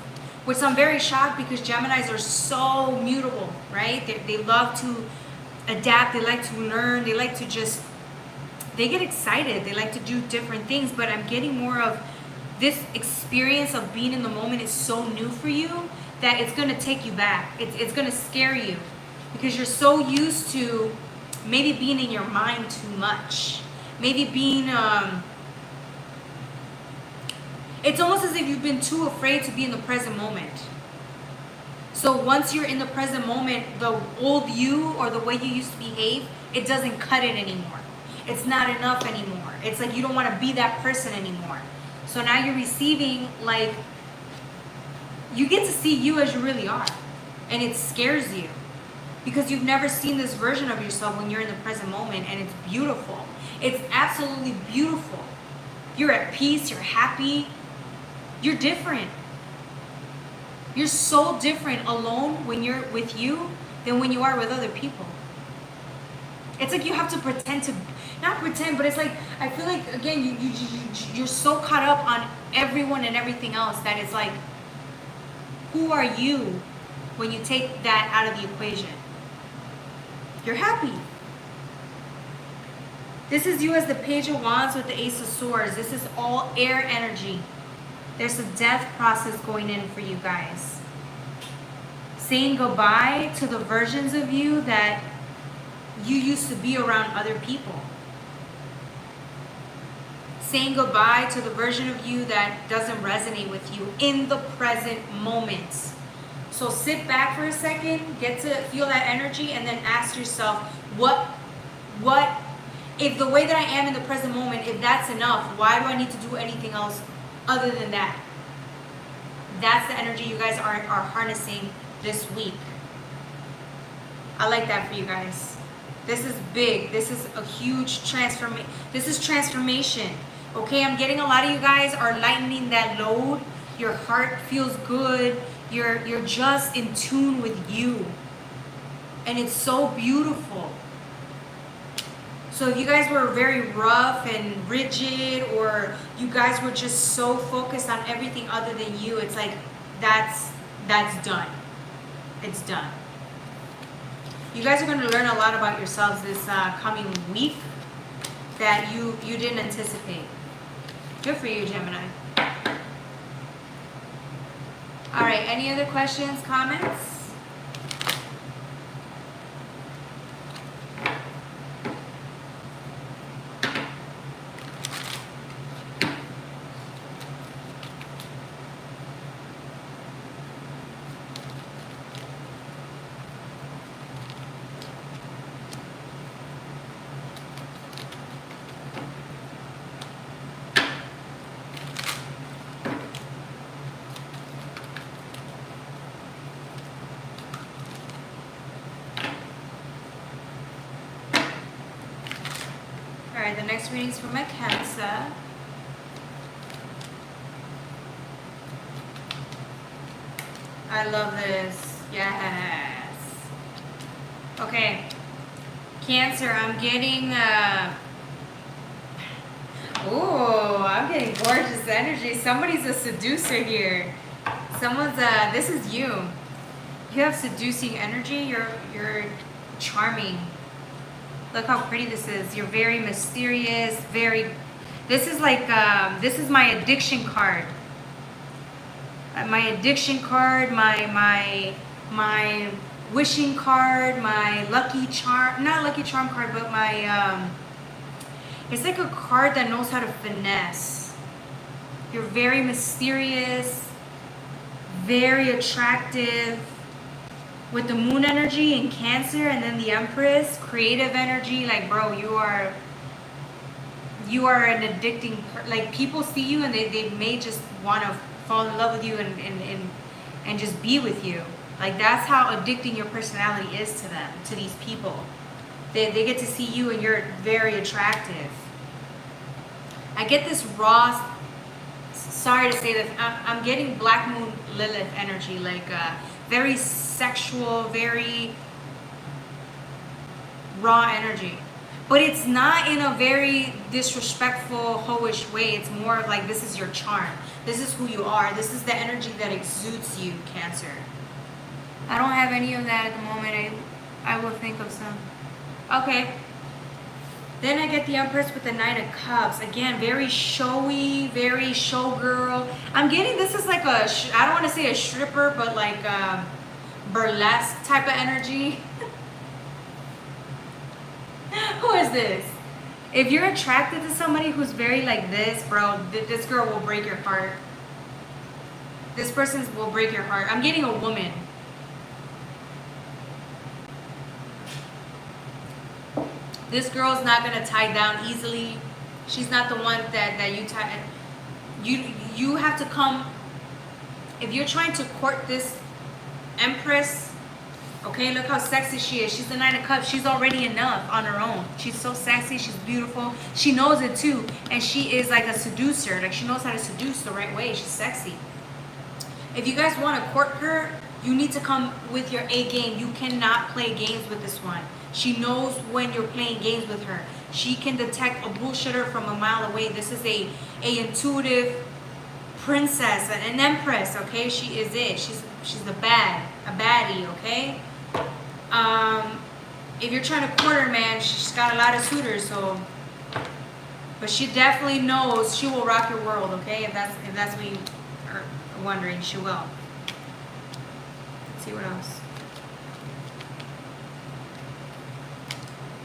Which I'm very shocked because Geminis are so mutable, right? They love to adapt. They like to learn. They like to just, they get excited. They like to do different things. But I'm getting more of this experience of being in the moment is so new for you that it's going to take you back. It's going to scare you because you're so used to maybe being in your mind too much. Maybe being, it's almost as if you've been too afraid to be in the present moment. So once you're in the present moment, the old you or the way you used to behave, it doesn't cut it anymore. It's not enough anymore. It's like you don't want to be that person anymore. So now you're receiving, like, you get to see you as you really are. And it scares you. Because you've never seen this version of yourself when you're in the present moment, and it's beautiful. It's absolutely beautiful. You're at peace, you're happy, you're different. You're so different alone when you're with you than when you are with other people. It's like you have to pretend to, not pretend, but it's like, I feel like, again, you're so caught up on everyone and everything else that it's like, who are you when you take that out of the equation? You're happy. This is you as the Page of Wands with the Ace of Swords. This is all air energy. There's a death process going in for you guys. Saying goodbye to the versions of you that you used to be around other people. Saying goodbye to the version of you that doesn't resonate with you in the present moment. So sit back for a second, get to feel that energy, and then ask yourself, what, if the way that I am in the present moment, if that's enough, why do I need to do anything else other than that? That's the energy you guys are harnessing this week. I like that for you guys. This is big. This is a huge transformation. This is transformation. Okay, I'm getting a lot of you guys are lightening that load. Your heart feels good. You're just in tune with you. And it's so beautiful. So if you guys were very rough and rigid, or you guys were just so focused on everything other than you, it's like that's done. It's done. You guys are going to learn a lot about yourselves this coming week that you didn't anticipate. Good for you, Gemini. All right, any other questions, comments? All right, the next reading is for my Cancer. I love this. Yes. Okay. Cancer, I'm getting I'm getting gorgeous energy. Somebody's a seducer here. Someone's this is you. You have seducing energy. You're charming. Look how pretty this is. You're very mysterious, this is like, this is my addiction card. My addiction card, my wishing card, my lucky charm, not lucky charm card, but my, it's like a card that knows how to finesse. You're very mysterious, very attractive. With the moon energy in Cancer and then the Empress, creative energy, like bro, you are an addicting, like people see you and they may just want to fall in love with you and just be with you. Like that's how addicting your personality is to them, to these people. They get to see you and you're very attractive. I get this raw, sorry to say this, I'm getting Black Moon Lilith energy, like very sexual, very raw energy. But it's not in a very disrespectful, hoish way. It's more of like, this is your charm. This is who you are. This is the energy that exudes you, Cancer. I don't have any of that at the moment. I will think of some. Okay. Then I get the Empress with the Knight of Cups. Again, very showy, very showgirl. I'm getting, this is like a, I don't want to say a stripper, but like burlesque type of energy. Who is this? If you're attracted to somebody who's very like this, bro, this girl will break your heart. This person will break your heart. I'm getting a woman. This girl's not gonna tie down easily. She's not the one that you tie. You have to come. If you're trying to court this Empress, Okay, look how sexy she is. She's the Nine of Cups. She's already enough on her own. She's so sexy. She's beautiful. She knows it too. And she is like a seducer. Like, she knows how to seduce the right way. She's sexy. If you guys want to court her, you need to come with your A game. You cannot play games with this one. She knows when you're playing games with her. She can detect a bullshitter from a mile away. This is a intuitive princess, an empress, okay? She is it. She's a baddie, okay? If you're trying to court her, man, she's got a lot of suitors, so, but she definitely knows she will rock your world, okay? If that's what you are wondering, she will. Let's see what else.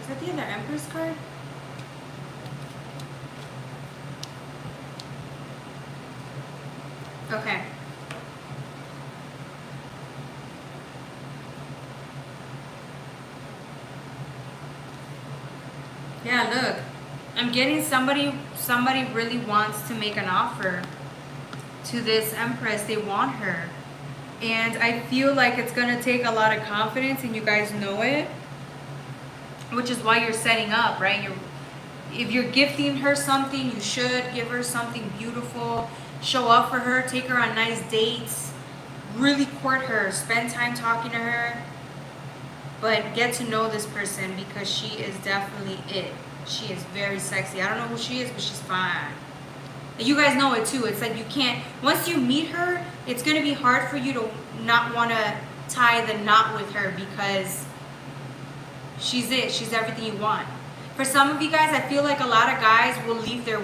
Is that the other Empress card? Okay. Yeah, look. I'm getting somebody really wants to make an offer to this Empress. They want her. And I feel like it's going to take a lot of confidence, and you guys know it. Which is why you're setting up, right? If you're gifting her something, you should give her something beautiful. Show up for her. Take her on nice dates. Really court her. Spend time talking to her. But get to know this person, because she is definitely it. She is very sexy. I don't know who she is, but she's fine. And you guys know it too. It's like you can't, once you meet her, it's going to be hard for you to not want to tie the knot with her, because she's it. She's everything you want. For some of you guys, I feel like a lot of guys will leave their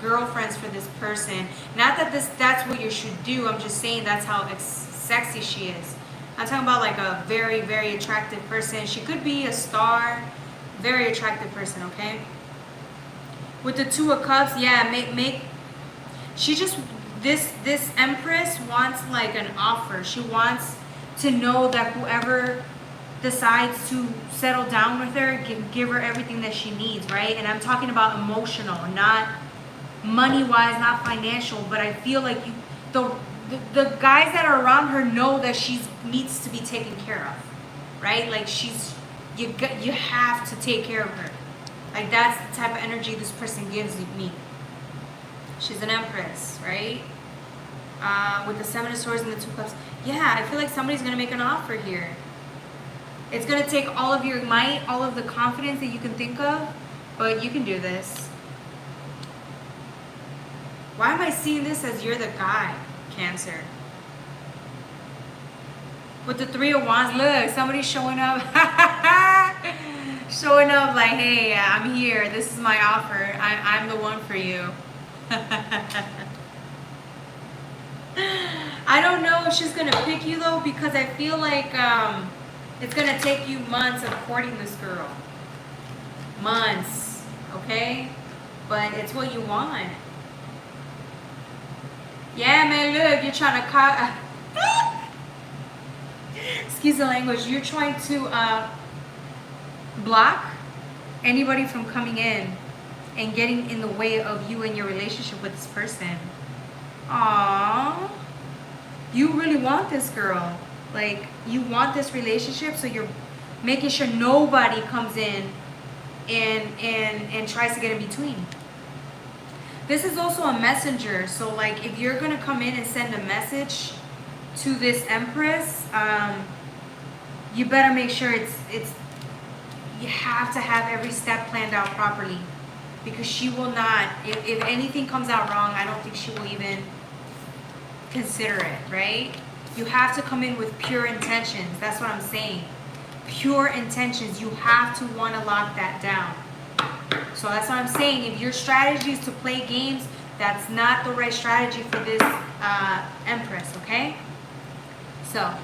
girlfriends for this person. Not that that's what you should do. I'm just saying that's how sexy she is. I'm talking about like a very, very attractive person. She could be a star. Very attractive person, okay? With the Two of Cups, yeah, she just, this Empress wants like an offer. She wants to know that whoever decides to settle down with her can give her everything that she needs, right? And I'm talking about emotional, not money-wise, not financial, but I feel like the guys that are around her know that she needs to be taken care of, right? Like you have to take care of her. Like, that's the type of energy this person gives me. She's an Empress, right? With the Seven of Swords and the Two Cups. Yeah, I feel like somebody's going to make an offer here. It's going to take all of your might, all of the confidence that you can think of, but you can do this. Why am I seeing this as you're the guy, Cancer? With the Three of Wands, look, somebody's showing up. Showing up like, hey, I'm here. This is my offer. I'm the one for you. I don't know if she's going to pick you, though, because I feel like it's going to take you months of courting this girl. Months, okay? But it's what you want. Yeah, man, look, you're trying to excuse the language. You're trying to block anybody from coming in and getting in the way of you and your relationship with this person. Aww. You really want this girl. Like, you want this relationship, so you're making sure nobody comes in and tries to get in between. This is also a messenger, so like if you're gonna come in and send a message to this Empress, you better make sure it's you have to have every step planned out properly, because she will not, if anything comes out wrong, I don't think she will even consider it, right? You have to come in with pure intentions. That's what I'm saying. Pure intentions. You have to want to lock that down. So that's what I'm saying. If your strategy is to play games, that's not the right strategy for this Empress, okay? So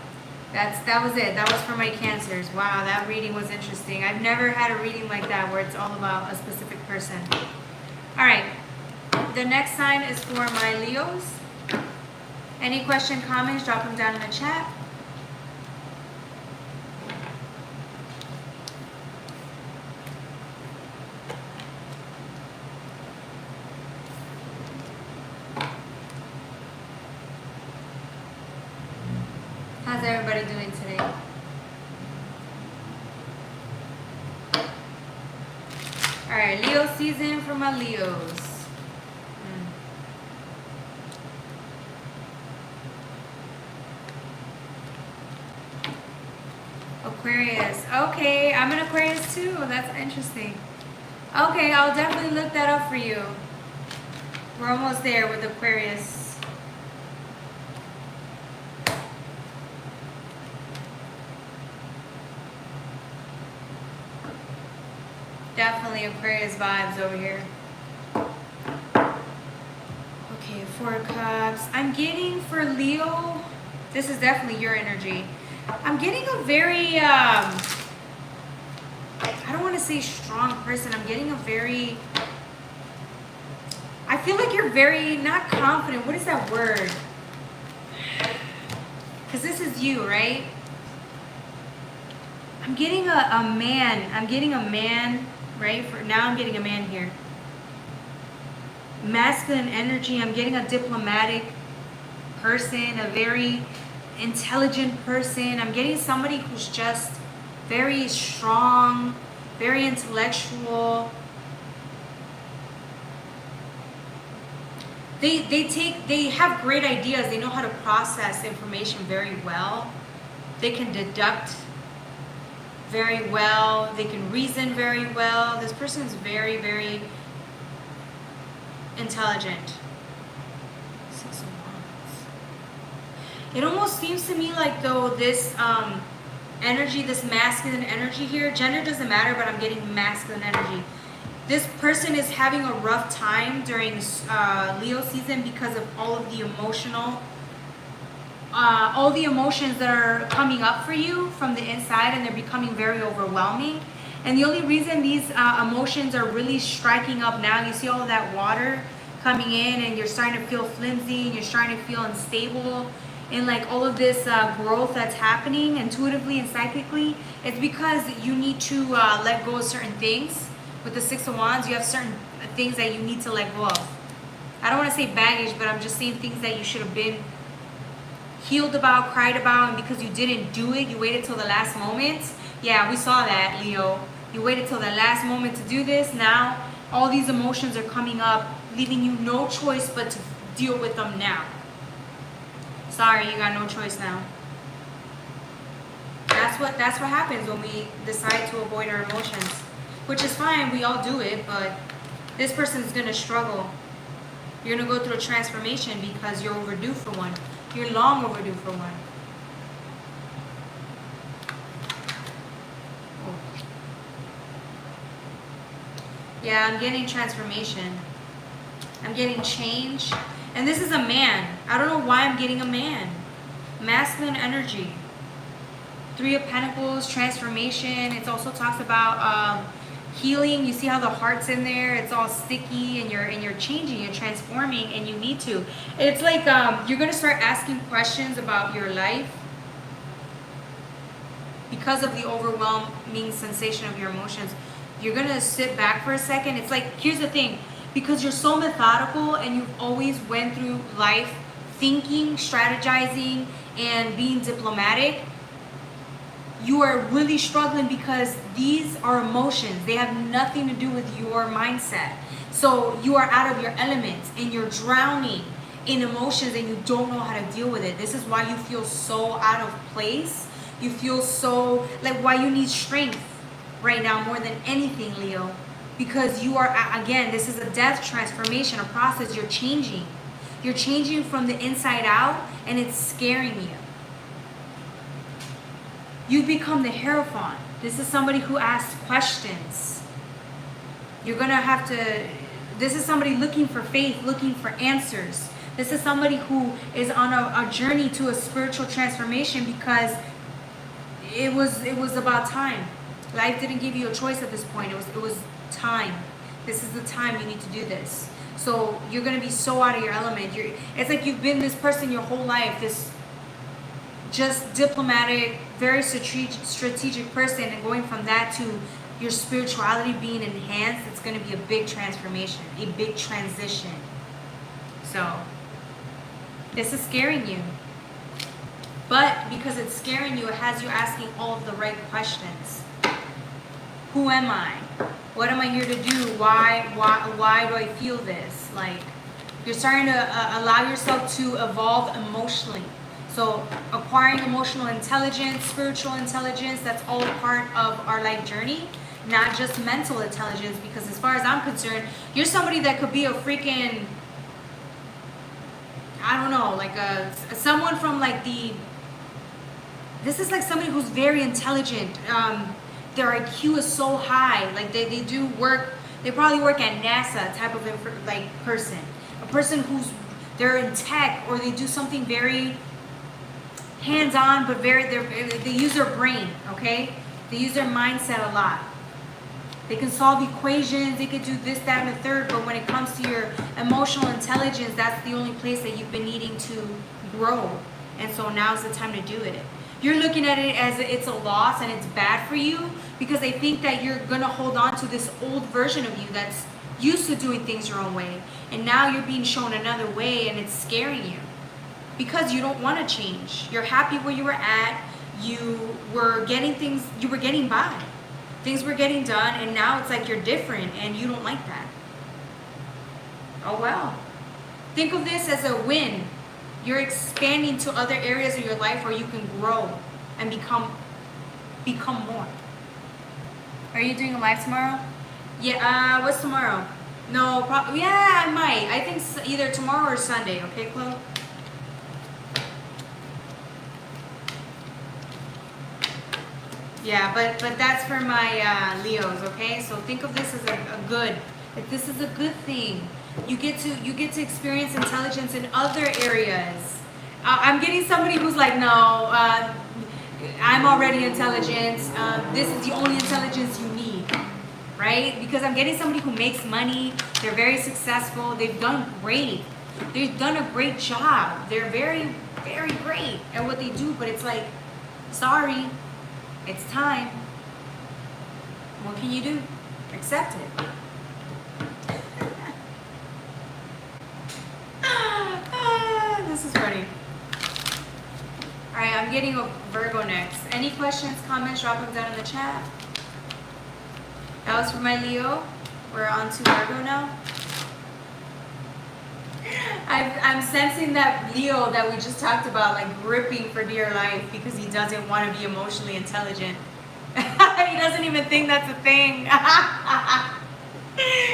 that was it. That was for my Cancers. Wow, that reading was interesting. I've never had a reading like that where it's all about a specific person. All right. The next sign is for my Leos. Any question, comments, drop them down in the chat. How's everybody doing today? season for my Leos. Aquarius. Okay, I'm an Aquarius too. That's interesting. Okay, I'll definitely look that up for you. We're almost there with Aquarius. Definitely Aquarius vibes over here. Okay, 4 of Cups. I'm getting for Leo, this is definitely your energy. I'm getting a very, I don't want to say strong person. I'm getting a very, I feel like you're very, not confident. What is that word? Because this is you, right? I'm getting a man. I'm getting a man, right? For now I'm getting a man here. Masculine energy. I'm getting a diplomatic person, a very intelligent person. I'm getting somebody who's just very strong, very intellectual. They have great ideas. They know how to process information very well. They can deduct very well. They can reason very well. This person is very, very intelligent. It almost seems to me like though this energy, this masculine energy here, gender doesn't matter, but I'm getting masculine energy. This person is having a rough time during Leo season because of all of the emotional, all the emotions that are coming up for you from the inside, and they're becoming very overwhelming. And the only reason these emotions are really striking up now, you see all of that water coming in and you're starting to feel flimsy and you're starting to feel unstable. And like all of this growth that's happening intuitively and psychically, it's because you need to let go of certain things. With the 6 of Wands, you have certain things that you need to let go of. I don't want to say baggage, but I'm just saying things that you should have been healed about, cried about, and because you didn't do it, you waited till the last moment. Yeah, we saw that, Leo. You waited till the last moment to do this. Now, all these emotions are coming up, leaving you no choice but to deal with them now. Sorry, you got no choice now. That's what happens when we decide to avoid our emotions. Which is fine, we all do it, but this person's gonna struggle. You're gonna go through a transformation because you're overdue for one. You're long overdue for one. Yeah, I'm getting transformation. I'm getting change. And this is a man. I don't know why I'm getting a man. Masculine energy. 3 of Pentacles, transformation. It also talks about healing. You see how the heart's in there? It's all sticky, and you're changing, you're transforming, and you need to. It's like you're gonna start asking questions about your life because of the overwhelming sensation of your emotions. You're gonna sit back for a second. It's like, here's the thing. Because you're so methodical and you've always went through life thinking, strategizing, and being diplomatic, you are really struggling because these are emotions. They have nothing to do with your mindset. So you are out of your element and you're drowning in emotions and you don't know how to deal with it. This is why you feel so out of place. You feel so, like, why you need strength right now more than anything, Leo. Because you are, again, this is a death transformation, a process. You're changing. You're changing from the inside out, and it's scaring you. You've become the Hierophant. This is somebody who asks questions. You're going to have to, this is somebody looking for faith, looking for answers. This is somebody who is on a journey to a spiritual transformation because it was about time. Life didn't give you a choice at this point. It was time. This is the time you need to do this. So you're going to be so out of your element. It's like you've been this person your whole life, this just diplomatic, very strategic person, and going from that to your spirituality being enhanced, it's going to be a big transformation, a big transition. So this is scaring you. But because it's scaring you, it has you asking all of the right questions. Who am I? What am I here to do? Why do I feel this? Like, you're starting to allow yourself to evolve emotionally. So acquiring emotional intelligence, spiritual intelligence, that's all part of our life journey, not just mental intelligence. Because as far as I'm concerned, you're somebody that could be a freaking, I don't know, like someone from like this is like somebody who's very intelligent. Their IQ is so high. Like they do work, they probably work at NASA type of like person. A person who's, they're in tech, or they do something very hands-on, but they use their brain, okay? They use their mindset a lot. They can solve equations, they could do this, that, and the third, but when it comes to your emotional intelligence, that's the only place that you've been needing to grow. And so now's the time to do it. You're looking at it as it's a loss and it's bad for you because they think that you're gonna hold on to this old version of you that's used to doing things your own way. And now you're being shown another way and it's scaring you because you don't want to change. You're happy where you were at. You were getting things, you were getting by. Things were getting done, and now it's like you're different and you don't like that. Oh well. Think of this as a win. You're expanding to other areas of your life where you can grow and become more. Are you doing a live tomorrow? Yeah, what's tomorrow? No, yeah, I might. I think either tomorrow or Sunday, okay, Chloe? Yeah, but that's for my Leos, okay? So think of this as a good, like this is a good thing. You get to experience intelligence in other areas. I'm getting somebody who's like, no, I'm already intelligent. This is the only intelligence you need, right? Because I'm getting somebody who makes money. They're very successful. They've done great. They've done a great job. They're very, very great at what they do. But it's like, sorry, it's time. What can you do? Accept it. This is funny. All right, I'm getting a Virgo next. Any questions, comments, drop them down in the chat. That was for my Leo. We're on to Virgo now. I'm sensing that Leo that we just talked about, like gripping for dear life because he doesn't want to be emotionally intelligent. He doesn't even think that's a thing.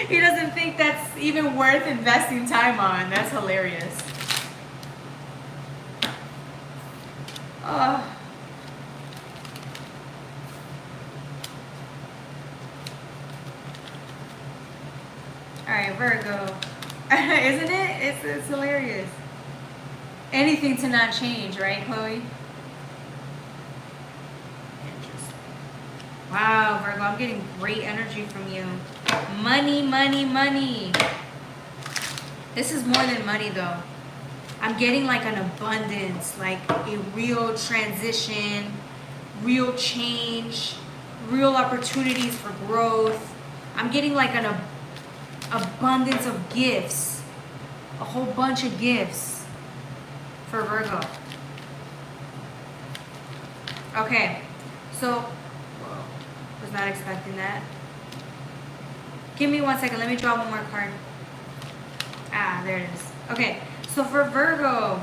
He doesn't think that's even worth investing time on. That's hilarious. All right, Virgo. Isn't it? It's hilarious. Anything to not change, right, Chloe? Interesting. Wow, Virgo, I'm getting great energy from you. Money, money, money. This is more than money, though. I'm getting like an abundance, like a real transition, real change, real opportunities for growth. I'm getting like an abundance of gifts, a whole bunch of gifts for Virgo. Okay, so, whoa, was not expecting that. Give me 1 second, let me draw one more card. Ah, there it is. Okay, so for Virgo,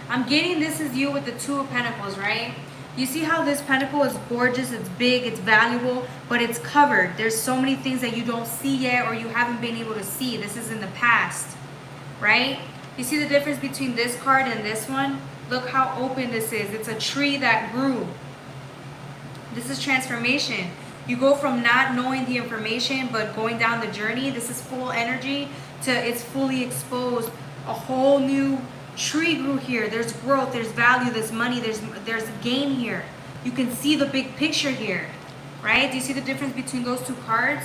I'm getting this is you with the Two of Pentacles, right? You see how this pentacle is gorgeous, it's big, it's valuable, but it's covered. There's so many things that you don't see yet or you haven't been able to see. This is in the past, right? You see the difference between this card and this one? Look how open this is. It's a tree that grew. This is transformation. You go from not knowing the information but going down the journey. This is full energy to it's fully exposed. A whole new tree grew here. There's growth, there's value, there's money, there's gain here. You can see the big picture here, right? Do you see the difference between those two cards?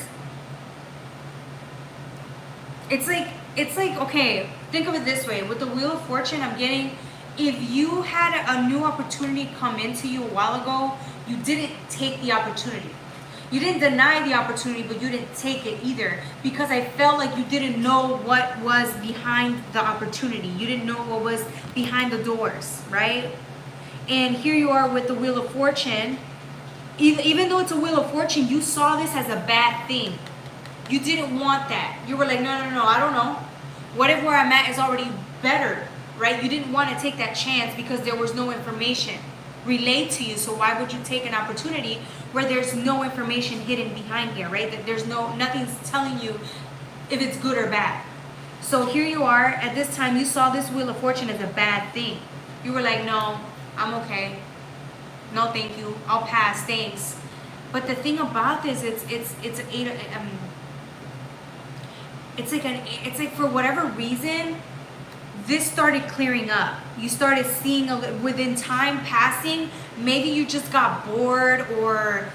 It's like okay, think of it this way. With the Wheel of Fortune, I'm getting, if you had a new opportunity come into you a while ago, you didn't take the opportunity. You didn't deny the opportunity, but you didn't take it either because I felt like you didn't know what was behind the opportunity. You didn't know what was behind the doors, right? And here you are with the Wheel of Fortune. Even though it's a Wheel of Fortune, you saw this as a bad thing. You didn't want that. You were like, no, I don't know. What if where I'm at is already better, right? You didn't want to take that chance because there was no information relayed to you. So why would you take an opportunity where there's no information hidden behind here, right? That there's nothing's telling you if it's good or bad. So here you are, at this time, you saw this Wheel of Fortune as a bad thing. You were like, no, I'm okay. No, thank you. I'll pass, thanks. But the thing about this, it's like for whatever reason, this started clearing up. You started seeing within time passing, maybe you just got bored, or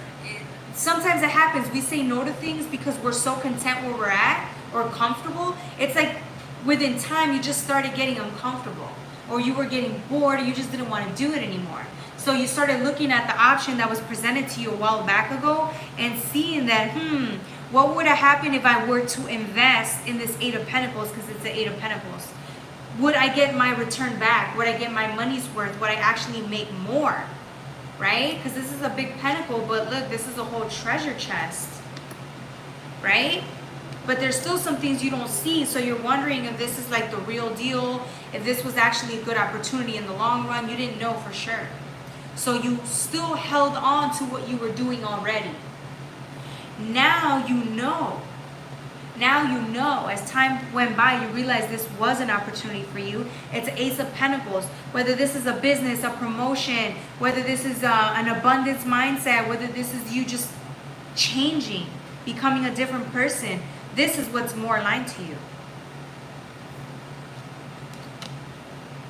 sometimes it happens. We say no to things because we're so content where we're at or comfortable. It's like within time you just started getting uncomfortable, or you were getting bored, or you just didn't want to do it anymore. So you started looking at the option that was presented to you a while back ago and seeing that, what would have happened if I were to invest in this Eight of Pentacles, because it's the Eight of Pentacles? Would I get my return back? Would I get my money's worth? Would I actually make more? Right? Because this is a big pentacle, but look, this is a whole treasure chest. Right? But there's still some things you don't see, so you're wondering if this is like the real deal, if this was actually a good opportunity in the long run. You didn't know for sure. So you still held on to what you were doing already. Now you know. Now you know. As time went by, you realize this was an opportunity for you. It's Ace of Pentacles. Whether this is a business, a promotion, whether this is an abundance mindset, whether this is you just changing, becoming a different person, this is what's more aligned to you.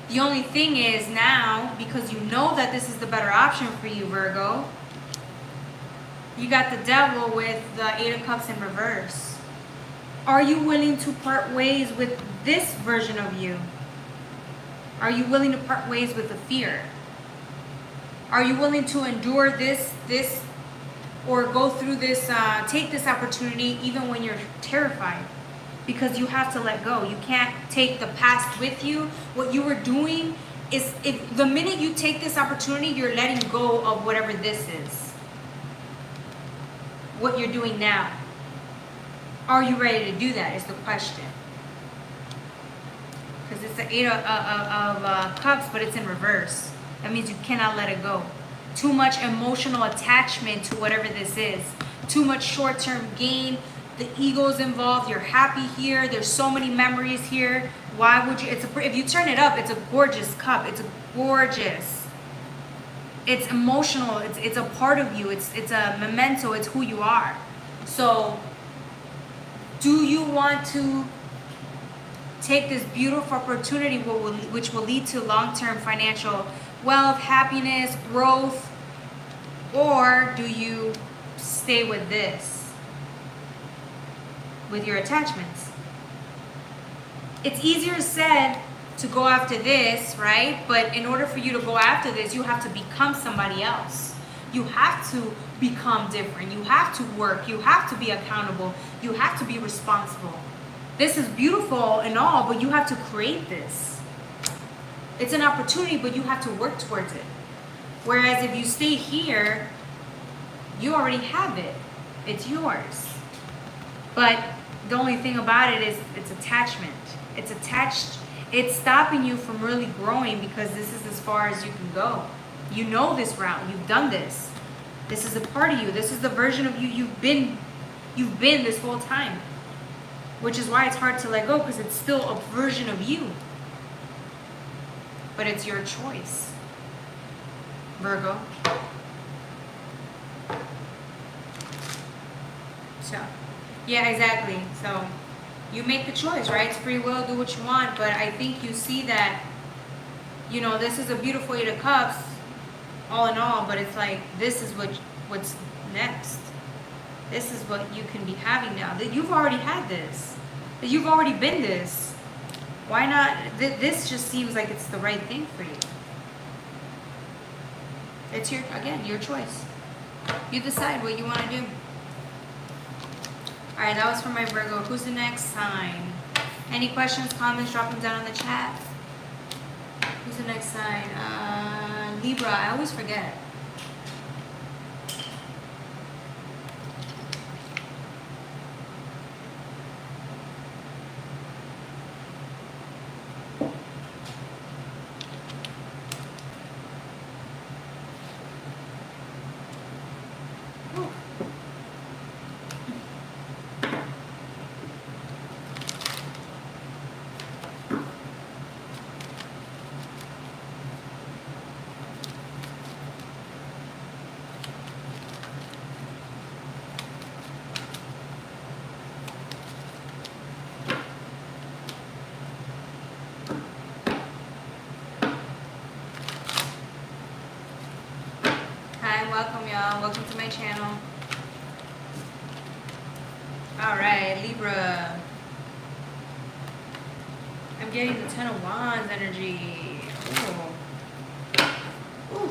The only thing is now, because you know that this is the better option for you, Virgo, you got the Devil with the Eight of Cups in reverse. Are you willing to part ways with this version of you? Are you willing to part ways with the fear? Are you willing to endure this, or go through this, take this opportunity even when you're terrified? Because you have to let go. You can't take the past with you. What you were doing is, if the minute you take this opportunity, you're letting go of whatever this is. What you're doing now. Are you ready to do that is the question. Because it's the Eight of Cups, but it's in reverse. That means you cannot let it go. Too much emotional attachment to whatever this is. Too much short-term gain. The ego's involved. You're happy here. There's so many memories here. Why would you? If you turn it up, it's a gorgeous cup. It's a gorgeous. It's emotional. It's a part of you. It's a memento. It's who you are. So, do you want to take this beautiful opportunity, which will lead to long-term financial wealth, happiness, growth, or do you stay with this? With your attachments. It's easier said to go after this, right? But in order for you to go after this, you have to become somebody else. You have to become different. You have to work. You have to be accountable. You have to be responsible. This is beautiful and all, but you have to create this. It's an opportunity, but you have to work towards it. Whereas if you stay here, you already have it. It's yours. But the only thing about it is it's attachment. It's attached. It's stopping you from really growing because this is as far as you can go. You know this route. You've done this. This is a part of you. This is the version of you you've been this whole time. Which is why it's hard to let go, because it's still a version of you. But it's your choice, Virgo. So, yeah, exactly. So, you make the choice, right? It's free will, do what you want. But I think you see that, you know, this is a beautiful Eight of Cups, all in all. But it's like, this is what's next. This is what you can be having now. That you've already had this. That you've already been this. Why not? This just seems like it's the right thing for you. It's your choice. You decide what you want to do. All right, that was for my Virgo. Who's the next sign? Any questions, comments, drop them down in the chat. Who's the next sign? Libra. I always forget. y'all. Welcome to my channel. Alright, Libra. I'm getting the Ten of Wands energy. Ooh. Ooh.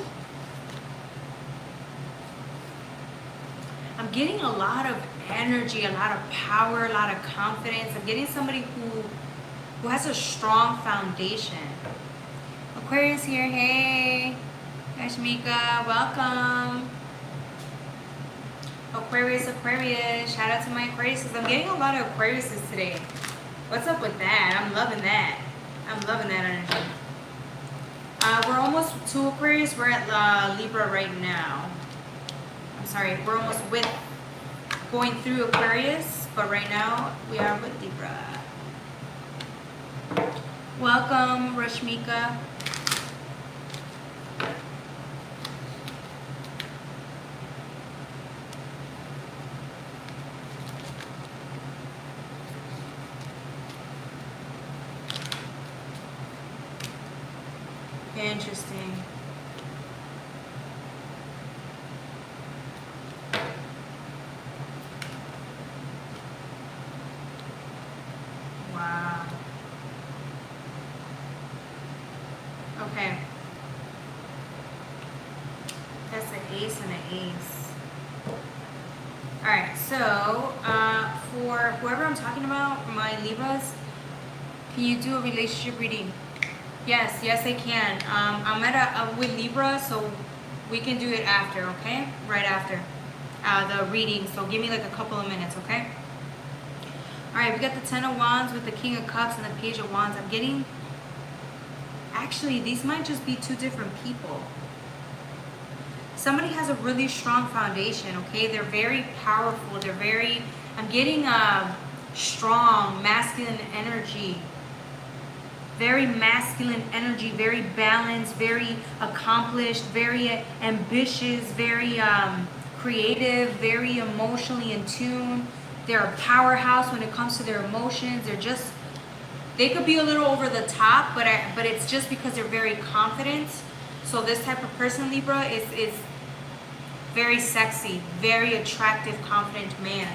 I'm getting a lot of energy, a lot of power, a lot of confidence. I'm getting somebody who has a strong foundation. Aquarius here, hey. Ashmika, welcome. Aquarius, shout out to my Aquariuses. I'm getting a lot of Aquariuses today. What's up with that? I'm loving that. I'm loving that energy. We're almost to Aquarius. We're at Libra right now. I'm sorry, we're almost going through Aquarius, but right now we are with Libra. Welcome, Rashmika. Interesting. Wow. Okay. That's an ace and an ace. Alright, so for whoever I'm talking about, my Libras, can you do a relationship reading? Yes, I can. I'm at with Libra, so we can do it after, okay? Right after the reading. So give me like a couple of minutes, okay? All right, we got the Ten of Wands with the King of Cups and the Page of Wands. I'm getting, actually, these might just be two different people. Somebody has a really strong foundation, okay? They're very powerful. I'm getting strong, masculine energy. Very masculine energy, very balanced, very accomplished, very ambitious, very creative, very emotionally in tune. They're a powerhouse when it comes to their emotions. They could be a little over the top, but it's just because they're very confident. So this type of person, Libra, is very sexy, very attractive, confident man.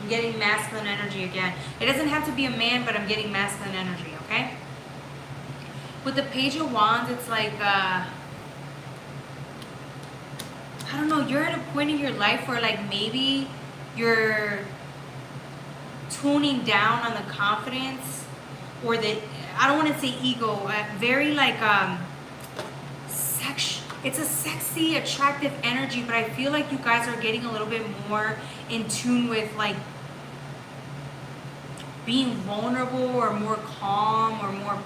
I'm getting masculine energy again. It doesn't have to be a man, but I'm getting masculine energy, okay? With the Page of Wands, it's like, I don't know, you're at a point in your life where like maybe you're tuning down on the confidence or the, I don't want to say ego, very like, it's a sexy, attractive energy, but I feel like you guys are getting a little bit more in tune with like being vulnerable or more calm or more...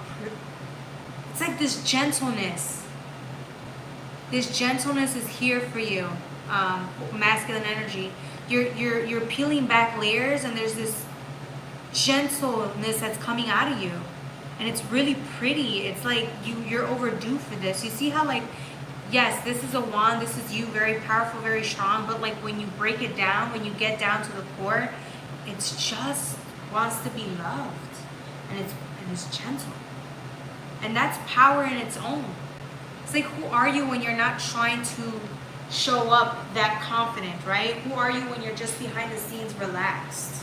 It's like this gentleness. This gentleness is here for you, masculine energy. You're peeling back layers, and there's this gentleness that's coming out of you, and it's really pretty. It's like you're overdue for this. You see how like, yes, this is a wand. This is you, very powerful, very strong. But like when you break it down, when you get down to the core, it's just wants to be loved, and it's gentle. And that's power in its own. It's like, who are you when you're not trying to show up that confident, right? Who are you when you're just behind the scenes relaxed?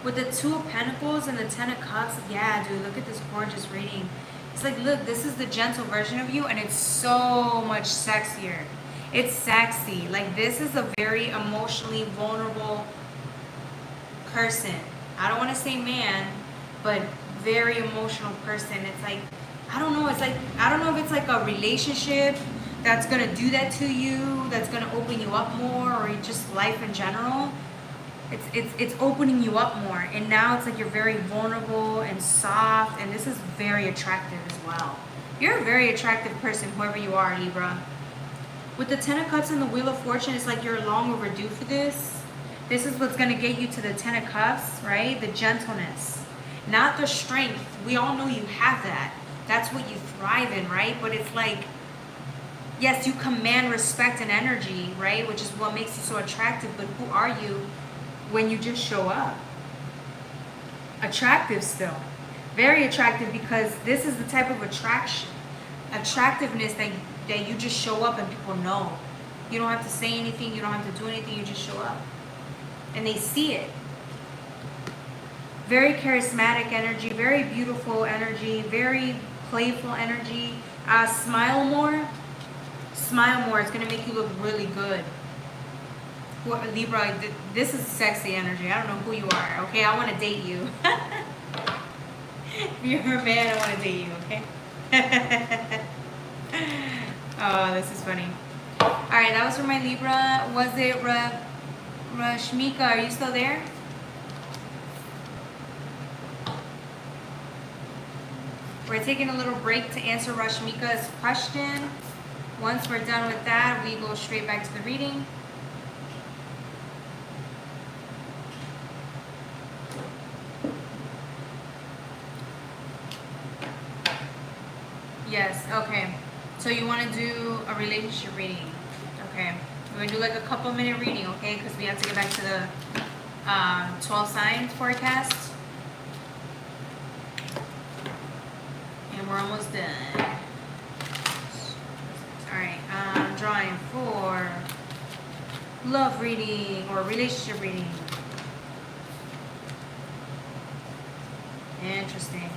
With the Two of Pentacles and the Ten of Cups, yeah, dude, look at this gorgeous reading. It's like, look, this is the gentle version of you, and it's so much sexier. It's sexy. Like, this is a very emotionally vulnerable person. I don't want to say man, but very emotional person. It's like, I don't know, I don't know if it's like a relationship that's gonna do that to you, that's gonna open you up more, or just life in general. It's opening you up more, and now it's like you're very vulnerable and soft, and this is very attractive as well. You're a very attractive person, whoever you are, Libra. With the Ten of Cups and the Wheel of Fortune, it's like you're long overdue for this. This is what's gonna get you to the Ten of Cups, right? The gentleness. Not the strength. We all know you have that. That's what you thrive in, right? But it's like, yes, you command respect and energy, right? Which is what makes you so attractive. But who are you when you just show up? Attractive still. Very attractive, because this is the type of attractiveness that you just show up and people know. You don't have to say anything. You don't have to do anything. You just show up. And they see it. Very charismatic energy. Very beautiful energy. Very playful energy. Smile more. Smile more. It's going to make you look really good. Libra, this is sexy energy. I don't know who you are, okay? I want to date you. If you're a man, I want to date you, okay? Oh, this is funny. Alright, that was for my Libra. Was it Rashmika? Are you still there? We're taking a little break to answer Rashmika's question. Once we're done with that, we go straight back to the reading. Yes, okay. So you want to do a relationship reading. Okay. We're going to do like a couple minute reading, okay? Because we have to get back to the 12 signs forecast. And we're almost done. Alright, I'm drawing for love reading or relationship reading. Interesting.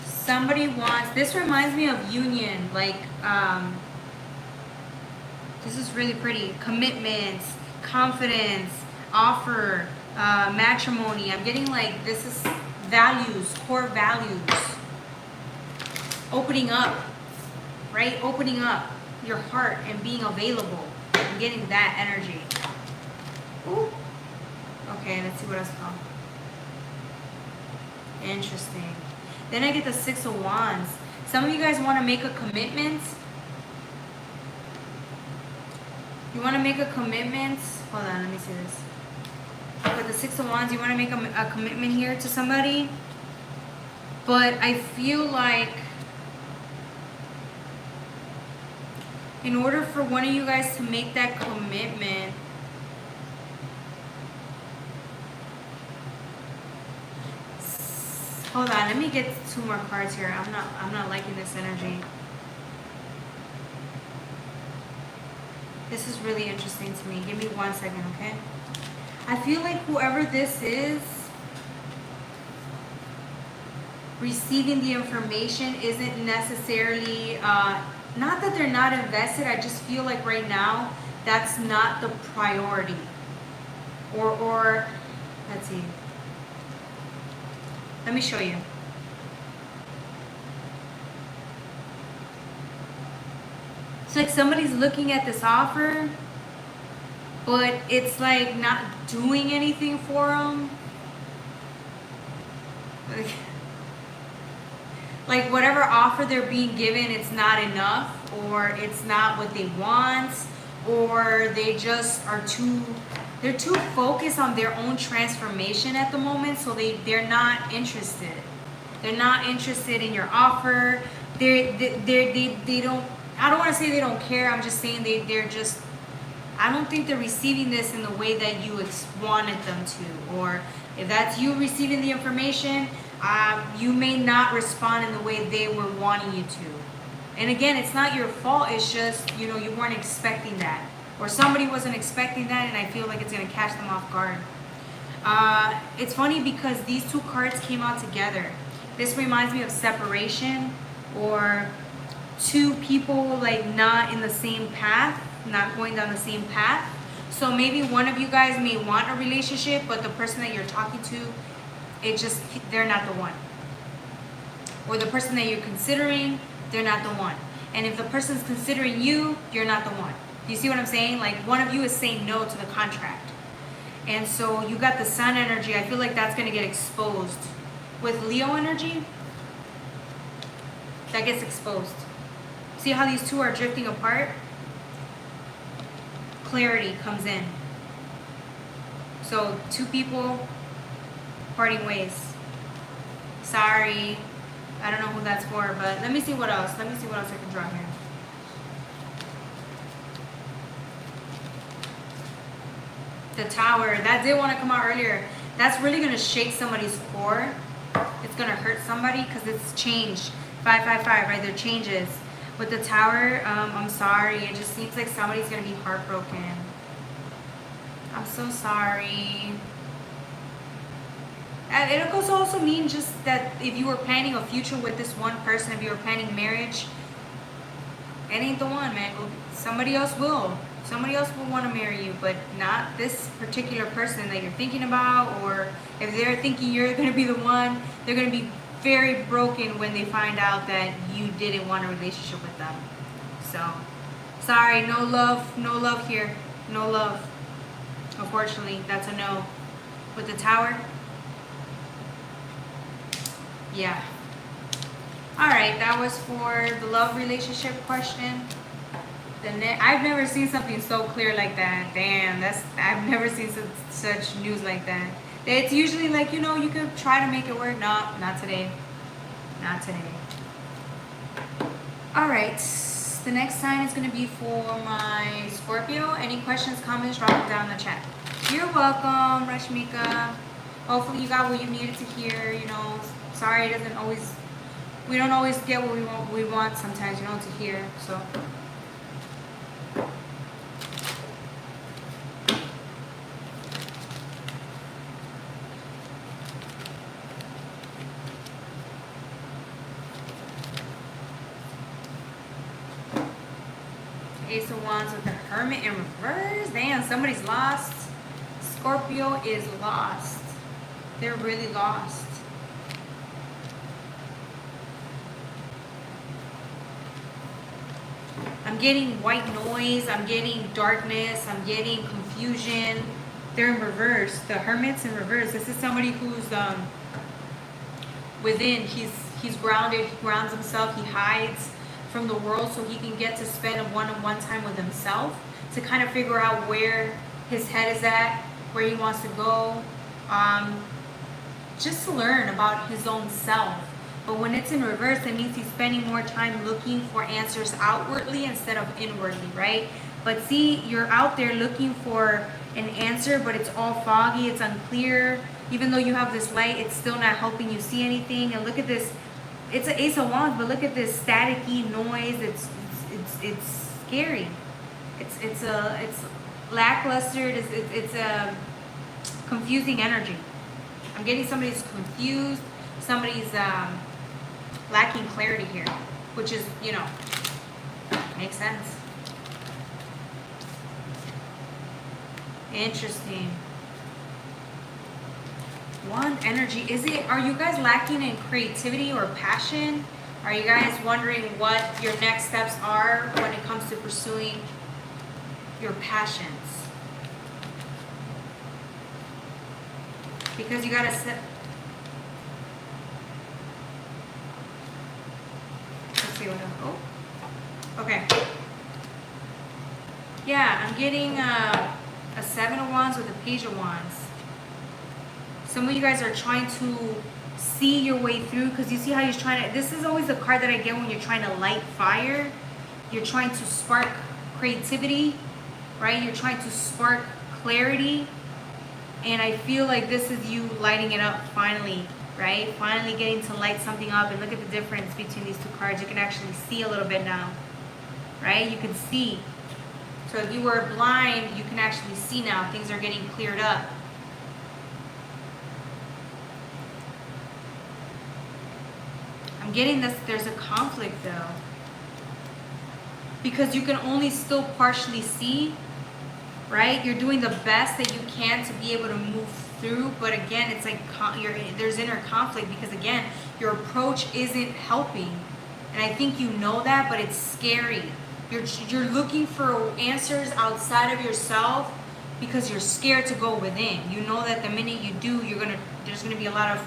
Somebody wants, this reminds me of union, like, this is really pretty. Commitments, confidence, offer, matrimony. I'm getting like, this is values, core values. Opening up, right? Opening up your heart and being available. I'm getting that energy. Ooh. Okay, let's see what else comes. Interesting. Then I get the 6 of Wands. Some of you guys want to make a commitment. You want to make a commitment. Hold on, let me see this. With the 6 of Wands, you want to make a commitment here to somebody. But I feel like in order for one of you guys to make that commitment, hold on, let me get 2 more cards here. I'm not liking this energy. This is really interesting to me. Give me 1 second, okay? I feel like whoever this is receiving the information isn't necessarily, not that they're not invested. I just feel like right now that's not the priority. Or let's see. Let me show you. It's like somebody's looking at this offer, but it's like not doing anything for them. Like whatever offer they're being given, it's not enough, or it's not what they want, or they just are they're too focused on their own transformation at the moment, so they're not interested. They're not interested in your offer. They don't, I don't want to say they don't care. I'm just saying they're just, I don't think they're receiving this in the way that you wanted them to. Or if that's you receiving the information, you may not respond in the way they were wanting you to. And again, it's not your fault. It's just, you know, you weren't expecting that. Or somebody wasn't expecting that, and I feel like it's going to catch them off guard. It's funny because these 2 cards came out together. This reminds me of separation, or 2 people like not in the same path, not going down the same path. So maybe one of you guys may want a relationship, but the person that you're talking to, they're not the one. Or the person that you're considering, they're not the one. And if the person's considering you, you're not the one. You see what I'm saying? Like one of you is saying no to the contract. And so you got the sun energy. I feel like that's going to get exposed. With Leo energy, that gets exposed. See how these 2 are drifting apart? Clarity comes in. So 2 people parting ways. Sorry. I don't know who that's for, but let me see what else. Let me see what else I can draw here. The Tower, that did want to come out earlier. That's really going to shake somebody's core. It's going to hurt somebody because it's change. 555, right? There are changes. With the Tower, I'm sorry. It just seems like somebody's going to be heartbroken. I'm so sorry. And it could also mean just that if you were planning a future with this one person, if you were planning marriage, it ain't the one, man. Somebody else will. Somebody else will want to marry you, but not this particular person that you're thinking about. Or if they're thinking you're going to be the one, they're going to be very broken when they find out that you didn't want a relationship with them. So, sorry, no love here. No love. Unfortunately, that's a no. With the Tower, yeah. All right, that was for the love relationship question. I've never seen something so clear like that. Damn, I've never seen such news like that. It's usually like, you know, you could try to make it work. No, not today. Not today. All right, the next sign is going to be for my Scorpio. Any questions, comments, drop them down in the chat. You're welcome, Rashmika. Hopefully you got what you needed to hear. You know, sorry, we don't always get what we want sometimes, you know, to hear. So. Ace of Wands with the Hermit in reverse. Damn, somebody's lost. Scorpio is lost. They're really lost. I'm getting white noise. I'm getting darkness. I'm getting confusion. They're in reverse. The Hermit's in reverse. This is somebody who's within. He's grounded. He grounds himself. He hides from the world so he can get to spend a one-on-one time with himself to kind of figure out where his head is at, where he wants to go, just to learn about his own self. But when it's in reverse, it means he's spending more time looking for answers outwardly instead of inwardly, right? But see, you're out there looking for an answer, but it's all foggy, it's unclear. Even though you have this light, it's still not helping you see anything. And look at this. It's an Ace of Wands, but look at this staticky noise. It's scary. It's lackluster. It's a confusing energy. I'm getting somebody's confused. Somebody's lacking clarity here, which is, you know, makes sense. Interesting. One energy. Are you guys lacking in creativity or passion? Are you guys wondering what your next steps are when it comes to pursuing your passions? Because you gotta set. Let's see what. Oh, okay. Yeah, I'm getting a Seven of Wands with a Page of Wands. Some of you guys are trying to see your way through, because you see how he's trying to. This is always the card that I get when you're trying to light fire. You're trying to spark creativity, right? You're trying to spark clarity. And I feel like this is you lighting it up finally, right? Finally getting to light something up. And look at the difference between these two cards. You can actually see a little bit now, right? You can see. So if you were blind, you can actually see now. Things are getting cleared up. I'm getting this, there's a conflict though. Because you can only still partially see, right? You're doing the best that you can to be able to move through. But again, it's like there's inner conflict, because again, your approach isn't helping. And I think you know that, but it's scary. You're looking for answers outside of yourself because you're scared to go within. You know that the minute you do, there's gonna be a lot of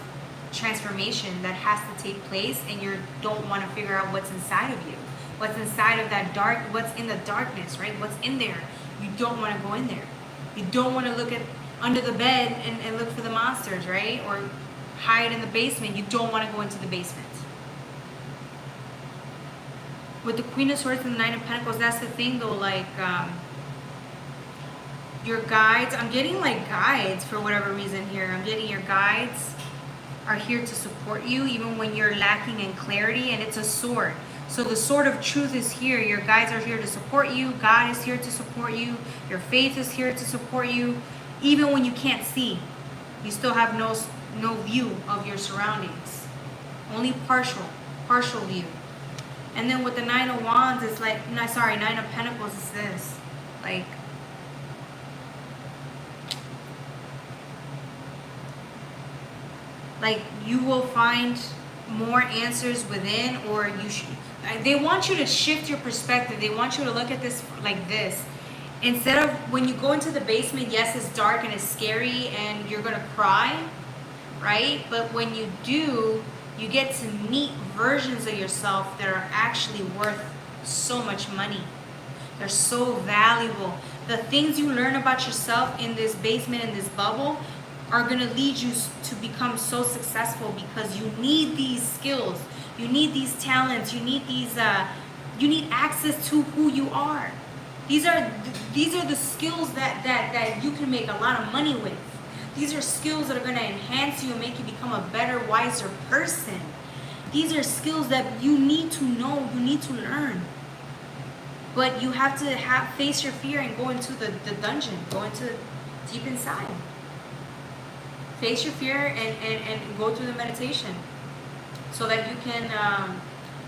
transformation that has to take place, and you don't want to figure out what's inside of you, what's inside of that dark, what's in the darkness, right? What's in there. You don't want to go in there. You don't want to look at under the bed and look for the monsters, right? Or hide in the basement. You don't want to go into the basement. With the Queen of Swords and the Nine of Pentacles, that's the thing though, like your guides. I'm getting like guides for whatever reason here. I'm getting your guides. are here to support you even when you're lacking in clarity, and it's a sword. So the sword of truth is here. Your guides are here to support you. God is here to support you. Your faith is here to support you. Even when you can't see, you still have no view of your surroundings. Only partial view. And then with the Nine of Wands, it's like, no, sorry, Nine of Pentacles is this. Like you will find more answers within, or they want you to shift your perspective. They want you to look at this like this. Instead of when you go into the basement, yes, it's dark and it's scary and you're gonna cry, right? But when you do, you get to meet versions of yourself that are actually worth so much money. They're so valuable. The things you learn about yourself in this basement, in this bubble, are going to lead you to become so successful, because you need these skills. You need these talents. You need these, you need access to who you are. These are the skills that you can make a lot of money with. These are skills that are going to enhance you and make you become a better, wiser person. These are skills that you need to know, you need to learn. But you have to face your fear and go into the dungeon, go into deep inside. Face your fear and go through the meditation so that you can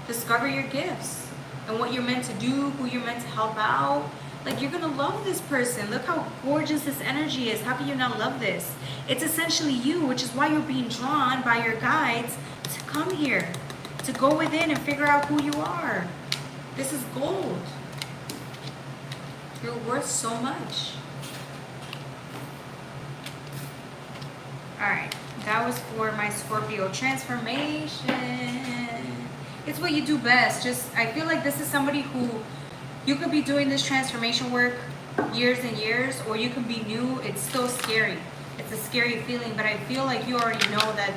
discover your gifts and what you're meant to do, who you're meant to help out. Like, you're going to love this person. Look how gorgeous this energy is. How can you not love this? It's essentially you, which is why you're being drawn by your guides to come here, to go within and figure out who you are. This is gold. You're worth so much. Alright, that was for my Scorpio transformation. It's what you do best. I feel like this is somebody who, you could be doing this transformation work years and years, or you can be new. It's still scary. It's a scary feeling, but I feel like you already know that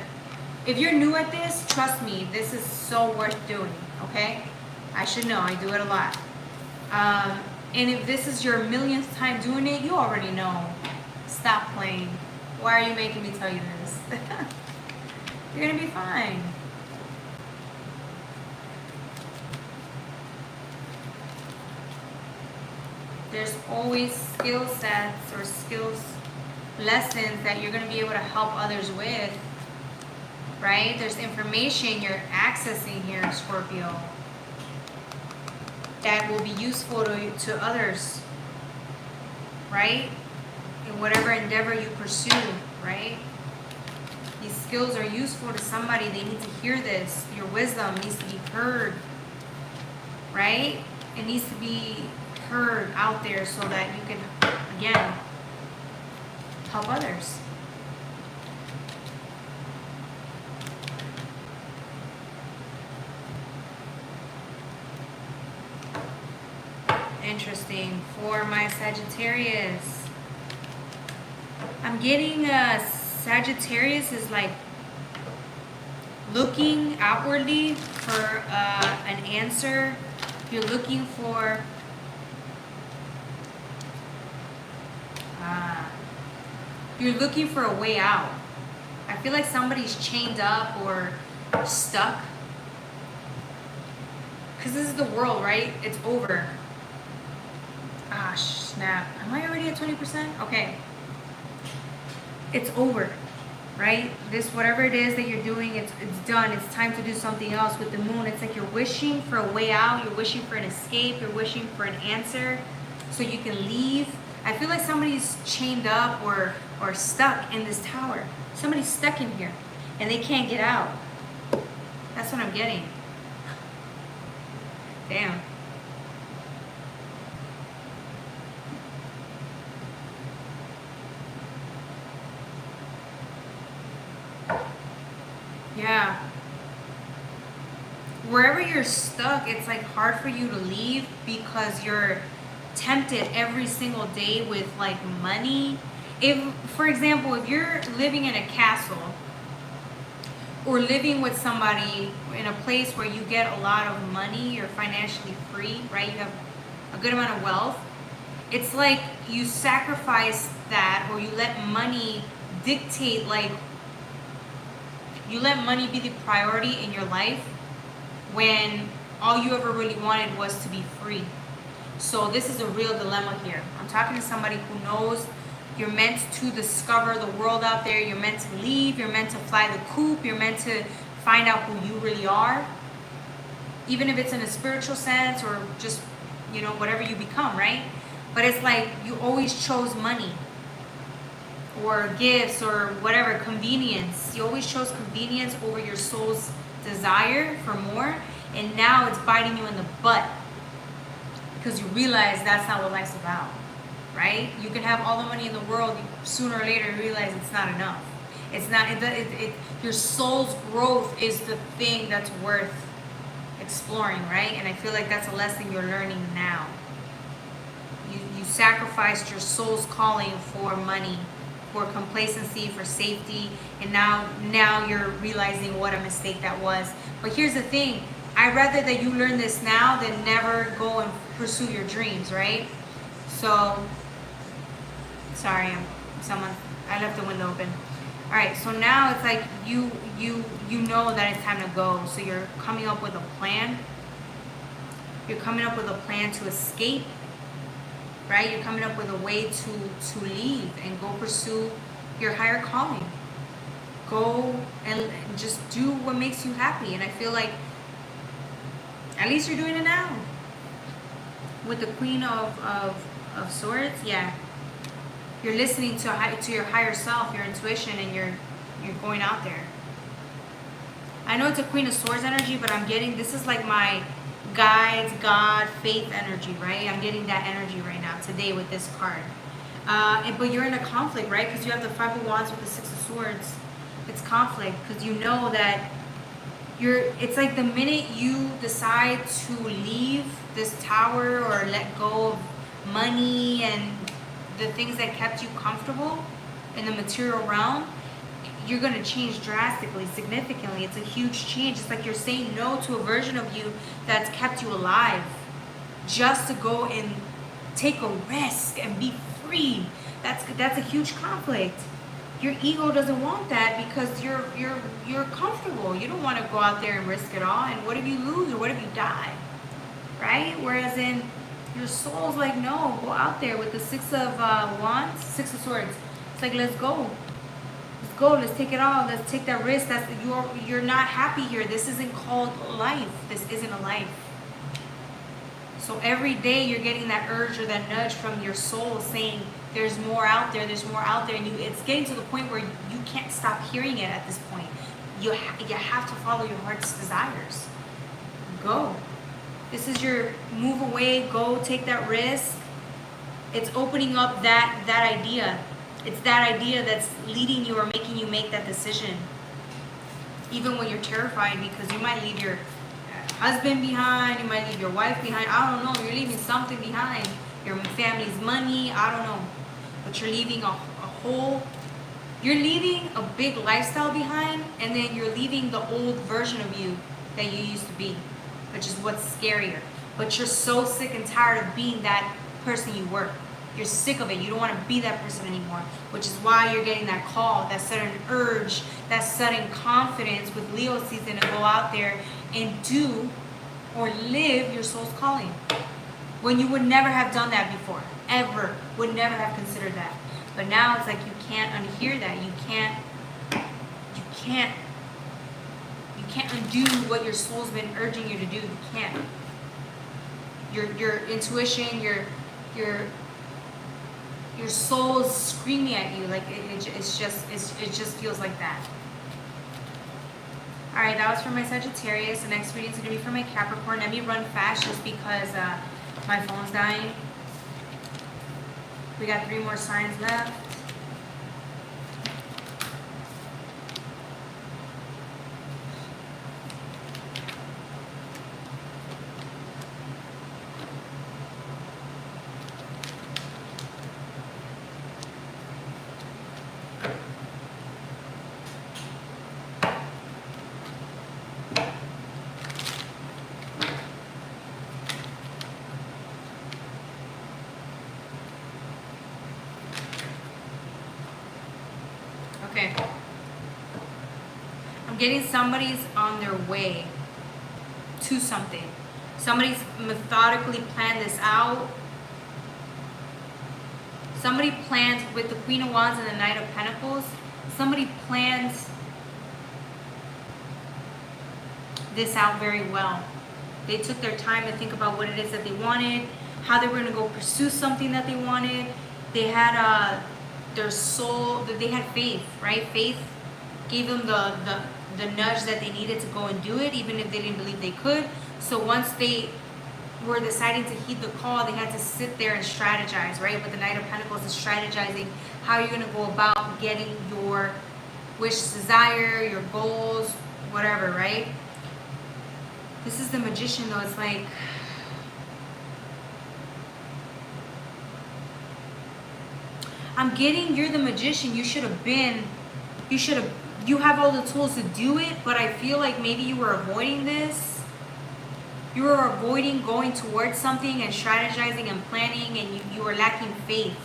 if you're new at this, trust me, this is so worth doing, okay? I should know. I do it a lot. And if this is your millionth time doing it, you already know. Stop playing. Why are you making me tell you this? You're going to be fine. There's always skill sets or lessons that you're going to be able to help others with, right? There's information you're accessing here, Scorpio, that will be useful to others, right? In whatever endeavor you pursue, right? These skills are useful to somebody. They need to hear this. Your wisdom needs to be heard, right? It needs to be heard out there so that you can, again, help others. Interesting. For my Sagittarius, I'm getting Sagittarius is like looking outwardly for an answer. You're looking for a way out. I feel like somebody's chained up or stuck. Because this is the world, right? It's over. Ah, snap. Am I already at 20%? Okay. It's over, right? This, whatever it is that you're doing, it's done. It's time to do something else. With the moon, it's like you're wishing for a way out. You're wishing for an escape. You're wishing for an answer so you can leave. I feel like somebody's chained up or stuck in this tower. Somebody's stuck in here and they can't get out. That's what I'm getting. Damn. Yeah. Wherever you're stuck, it's like hard for you to leave because you're tempted every single day with like money. If, for example, if you're living in a castle or living with somebody in a place where you get a lot of money, you're financially free, right? You have a good amount of wealth. It's like you sacrifice that, or you let money dictate like You let money be the priority in your life when all you ever really wanted was to be free. So this is a real dilemma here. I'm talking to somebody who knows you're meant to discover the world out there. You're meant to leave. You're meant to fly the coop. You're meant to find out who you really are. Even if it's in a spiritual sense or just, whatever you become, right? But it's like you always chose money or gifts or whatever, convenience. You always chose convenience over your soul's desire for more. And now it's biting you in the butt because you realize that's not what life's about, right? You can have all the money in the world. Sooner or later, you realize it's not enough. It's not, your soul's growth is the thing that's worth exploring, right? And I feel like that's a lesson you're learning now. You sacrificed your soul's calling for money, for complacency, for safety, and now you're realizing what a mistake that was. But here's the thing, I'd rather that you learn this now than never go and pursue your dreams, right? So, sorry, I left the window open. All right, so now it's like you know that it's time to go. So you're coming up with a plan. You're coming up with a plan to escape, right? You're coming up with a way to leave and go pursue your higher calling. Go and just do what makes you happy. And I feel like at least you're doing it now. With the Queen of Swords, yeah. You're listening to your higher self, your intuition, and you're going out there. I know it's a Queen of Swords energy, but I'm getting, this is like my guides, God, faith energy, right? I'm getting that energy right now today with this card. But you're in a conflict, right? Because you have the Five of Wands with the Six of Swords. It's conflict because you know that it's like the minute you decide to leave this tower or let go of money and the things that kept you comfortable in the material realm, you're going to change drastically, significantly. It's a huge change. It's like you're saying no to a version of you that's kept you alive just to go and take a risk and be free. That's a huge conflict. Your ego doesn't want that because you're comfortable. You don't want to go out there and risk it all. And what if you lose or what if you die? Right? Whereas in your soul's like, no, go out there with the Six of Wands, Six of Swords. It's like, let's go. Let's go. Let's take it all. Let's take that risk. You're not happy here. This isn't called life. This isn't a life. So every day you're getting that urge or that nudge from your soul saying, there's more out there, there's more out there. And it's getting to the point where you can't stop hearing it at this point. You have to follow your heart's desires. Go. This is your move away, go take that risk. It's opening up that idea. It's that idea that's leading you or making you make that decision. Even when you're terrified because you might leave your husband behind, you might leave your wife behind. I don't know, you're leaving something behind. Your family's money, I don't know. But you're leaving you're leaving a big lifestyle behind, and then you're leaving the old version of you that you used to be, which is what's scarier. But you're so sick and tired of being that person you were. You're sick of it. You don't want to be that person anymore, which is why you're getting that call, that sudden urge, that sudden confidence with Leo season to go out there and do or live your soul's calling. When you would never have done that before, ever, would never have considered that. But now it's like you can't unhear that. You can't undo what your soul's been urging you to do. You can't. Your intuition, your soul is screaming at you. Like it just feels like that. All right, that was for my Sagittarius. The next reading is going to be for my Capricorn. Let me run fast just because my phone's dying. We got 3 more signs left. Okay. I'm I'm getting somebody's on their way to something. Somebody's methodically planned this out. Somebody plans with the Queen of Wands and the Knight of Pentacles. Somebody plans this out very well. They took their time to think about what it is that they wanted, how they were going to go pursue something that they wanted. They had their soul, they had faith, right? Faith gave them the nudge that they needed to go and do it, even if they didn't believe they could. So once they were deciding to heed the call, they had to sit there and strategize, right? With the Knight of Pentacles is strategizing how you're going to go about getting your wish, desire, your goals, whatever, right? This is the Magician, though. It's like, I'm getting, you're the Magician. You have all the tools to do it, but I feel like maybe you were avoiding this. You were avoiding going towards something and strategizing and planning, and you were lacking faith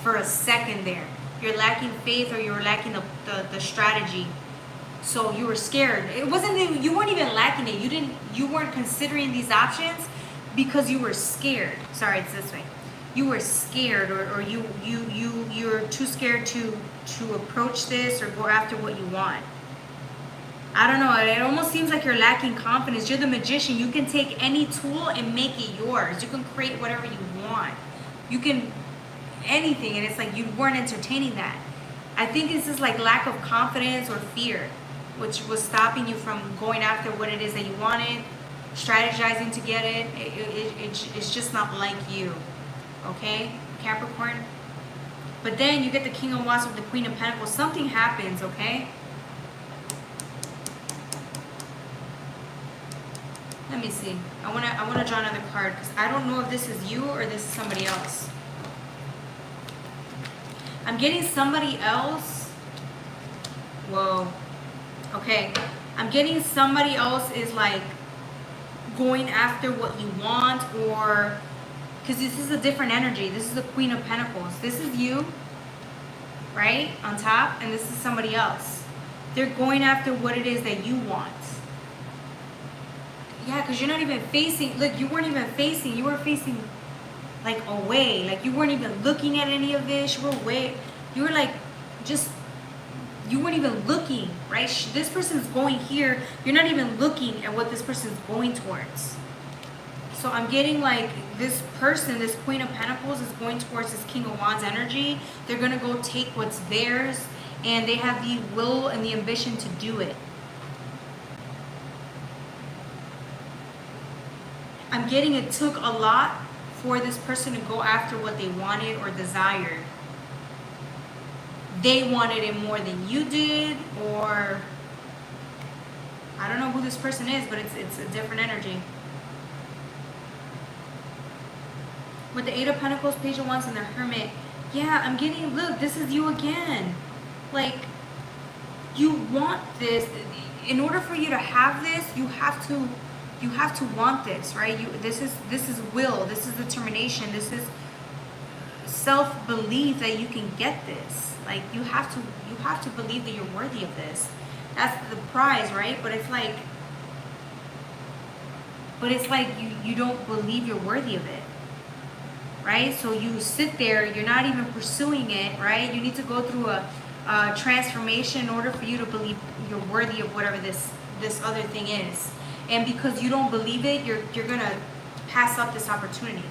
for a second there. You're lacking faith, or you were lacking the strategy. So you were scared. It wasn't that you weren't even lacking it. You weren't considering these options because you were scared. Sorry, it's this way. You were scared, or you're too scared to approach this or go after what you want. I don't know. It almost seems like you're lacking confidence. You're the Magician. You can take any tool and make it yours. You can create whatever you want. You can anything, and it's like you weren't entertaining that. I think this is like lack of confidence or fear, which was stopping you from going after what it is that you wanted, strategizing to get it. It's just not like you, okay, Capricorn? But then you get the King of Wands with the Queen of Pentacles. Something happens, okay? Let me see. I wanna draw another card because I don't know if this is you or this is somebody else. I'm getting somebody else. Whoa. Okay. I'm getting somebody else is like going after what you want, or because this is a different energy. This is the Queen of Pentacles. This is you, right? On top, and this is somebody else. They're going after what it is that you want. Yeah, because you're not even facing, look, you weren't even facing, you were facing like away. Like you weren't even looking at any of this. You were away. You were like, just, you weren't even looking, right? This person's going here. You're not even looking at what this person's going towards. So I'm getting like this person, this Queen of Pentacles is going towards this King of Wands energy. They're going to go take what's theirs, and they have the will and the ambition to do it. I'm getting it took a lot for this person to go after what they wanted or desired. They wanted it more than you did, or I don't know who this person is, but it's a different energy. With the Eight of Pentacles, Page of Wands, and the Hermit, yeah, I'm getting, look, this is you again. Like, you want this. In order for you to have this, you have to want this, right? This is will, this is determination, this is self-belief that you can get this. Like you have to believe that you're worthy of this. That's the prize, right? But it's like you don't believe you're worthy of it, right? So you sit there, you're not even pursuing it, right? You need to go through a transformation in order for you to believe you're worthy of whatever this other thing is. And because you don't believe it, you're gonna pass up this opportunity.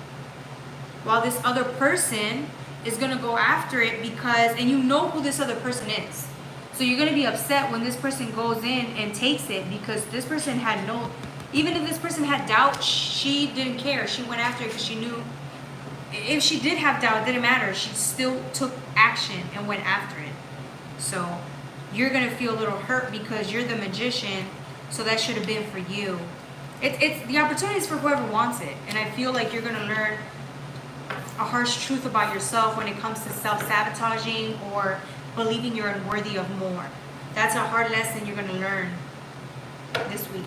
While this other person is gonna go after it and you know who this other person is. So you're gonna be upset when this person goes in and takes it, because this person had even if this person had doubt, she didn't care. She went after it because she knew if she did have doubt, it didn't matter. She still took action and went after it. So you're gonna feel a little hurt because you're the Magician. So that should have been for you. It's the opportunity is for whoever wants it. And I feel like you're going to learn a harsh truth about yourself when it comes to self-sabotaging or believing you're unworthy of more. That's a hard lesson you're going to learn this week.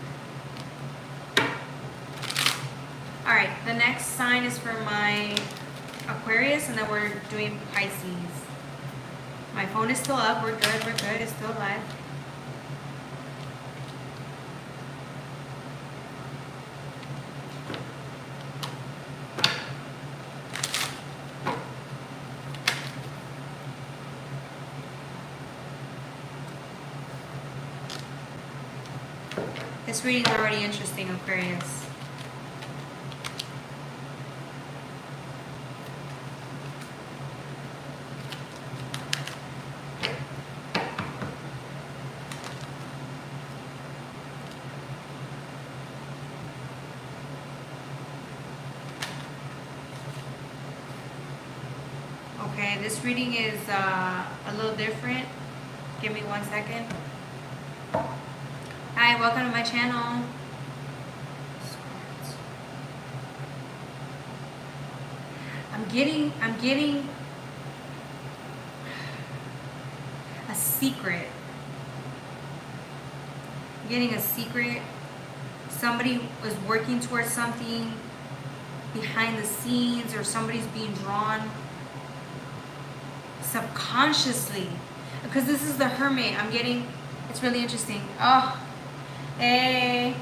All right, the next sign is for my Aquarius, and then we're doing Pisces. My phone is still up. We're good. It's still live. This reading's already interesting, Aquarius. Okay, this reading is a little different. Give me 1 second. Hi, welcome to my channel. I'm getting a secret. I'm getting a secret. Somebody is working towards something behind the scenes, or somebody's being drawn subconsciously, because this is the Hermit. I'm getting, it's really interesting. Oh, hey,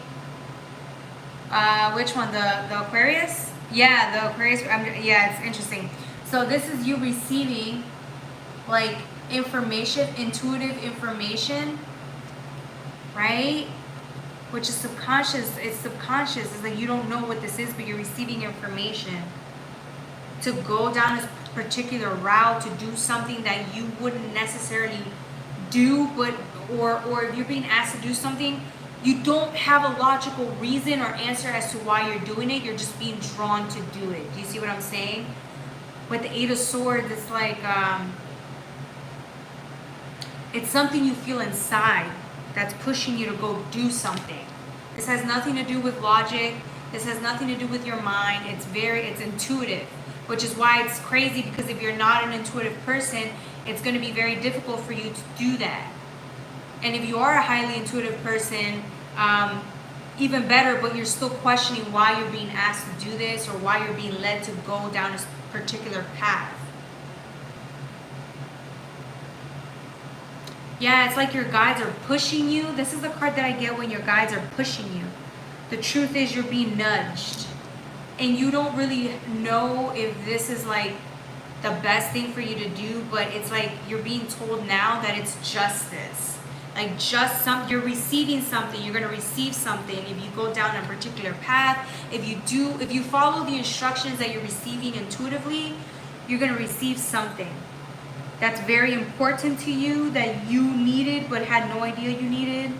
which one? The Aquarius? Yeah, the Aquarius. Yeah, it's interesting. So this is you receiving like information, intuitive information, right? Which is subconscious. It's subconscious. It's like you don't know what this is, but you're receiving information to go down this particular route, to do something that you wouldn't necessarily do, but or if you're being asked to do something, you don't have a logical reason or answer as to why you're doing it. You're just being drawn to do it. Do you see what I'm saying? With the Eight of Swords, it's like it's something you feel inside that's pushing you to go do something. This has nothing to do with logic. This has nothing to do with your mind. It's intuitive, which is why it's crazy, because if you're not an intuitive person, it's going to be very difficult for you to do that. And if you are a highly intuitive person, even better, but you're still questioning why you're being asked to do this, or why you're being led to go down this particular path. Yeah, it's like your guides are pushing you. This is the card that I get when your guides are pushing you. The truth is, you're being nudged. And you don't really know if this is like the best thing for you to do, but it's like you're being told now that it's justice. Like you're receiving something, you're going to receive something if you go down a particular path. If you follow the instructions that you're receiving intuitively, you're going to receive something that's very important to you, that you needed but had no idea you needed.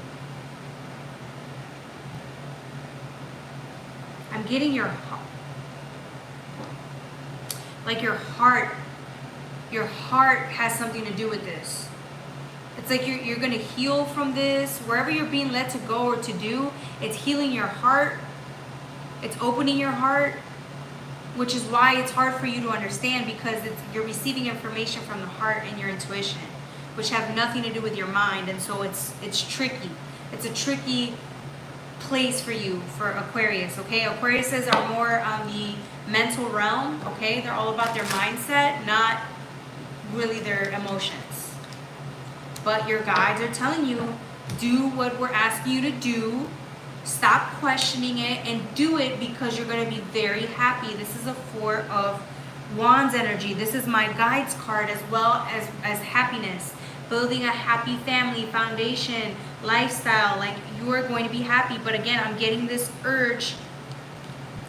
I'm getting your heart. Like your heart has something to do with this. It's like you're going to heal from this. Wherever you're being led to go or to do, it's healing your heart. It's opening your heart, which is why it's hard for you to understand, because you're receiving information from the heart and your intuition, which have nothing to do with your mind. And so it's tricky. It's a tricky place for you, for Aquarius, okay? Aquariuses are more on the mental realm, okay? They're all about their mindset, not really their emotions. But your guides are telling you, do what we're asking you to do. Stop questioning it and do it, because you're going to be very happy. This is a Four of Wands energy. This is my guides card, as well as happiness. Building a happy family foundation, lifestyle. Like, you are going to be happy. But again, I'm getting this urge,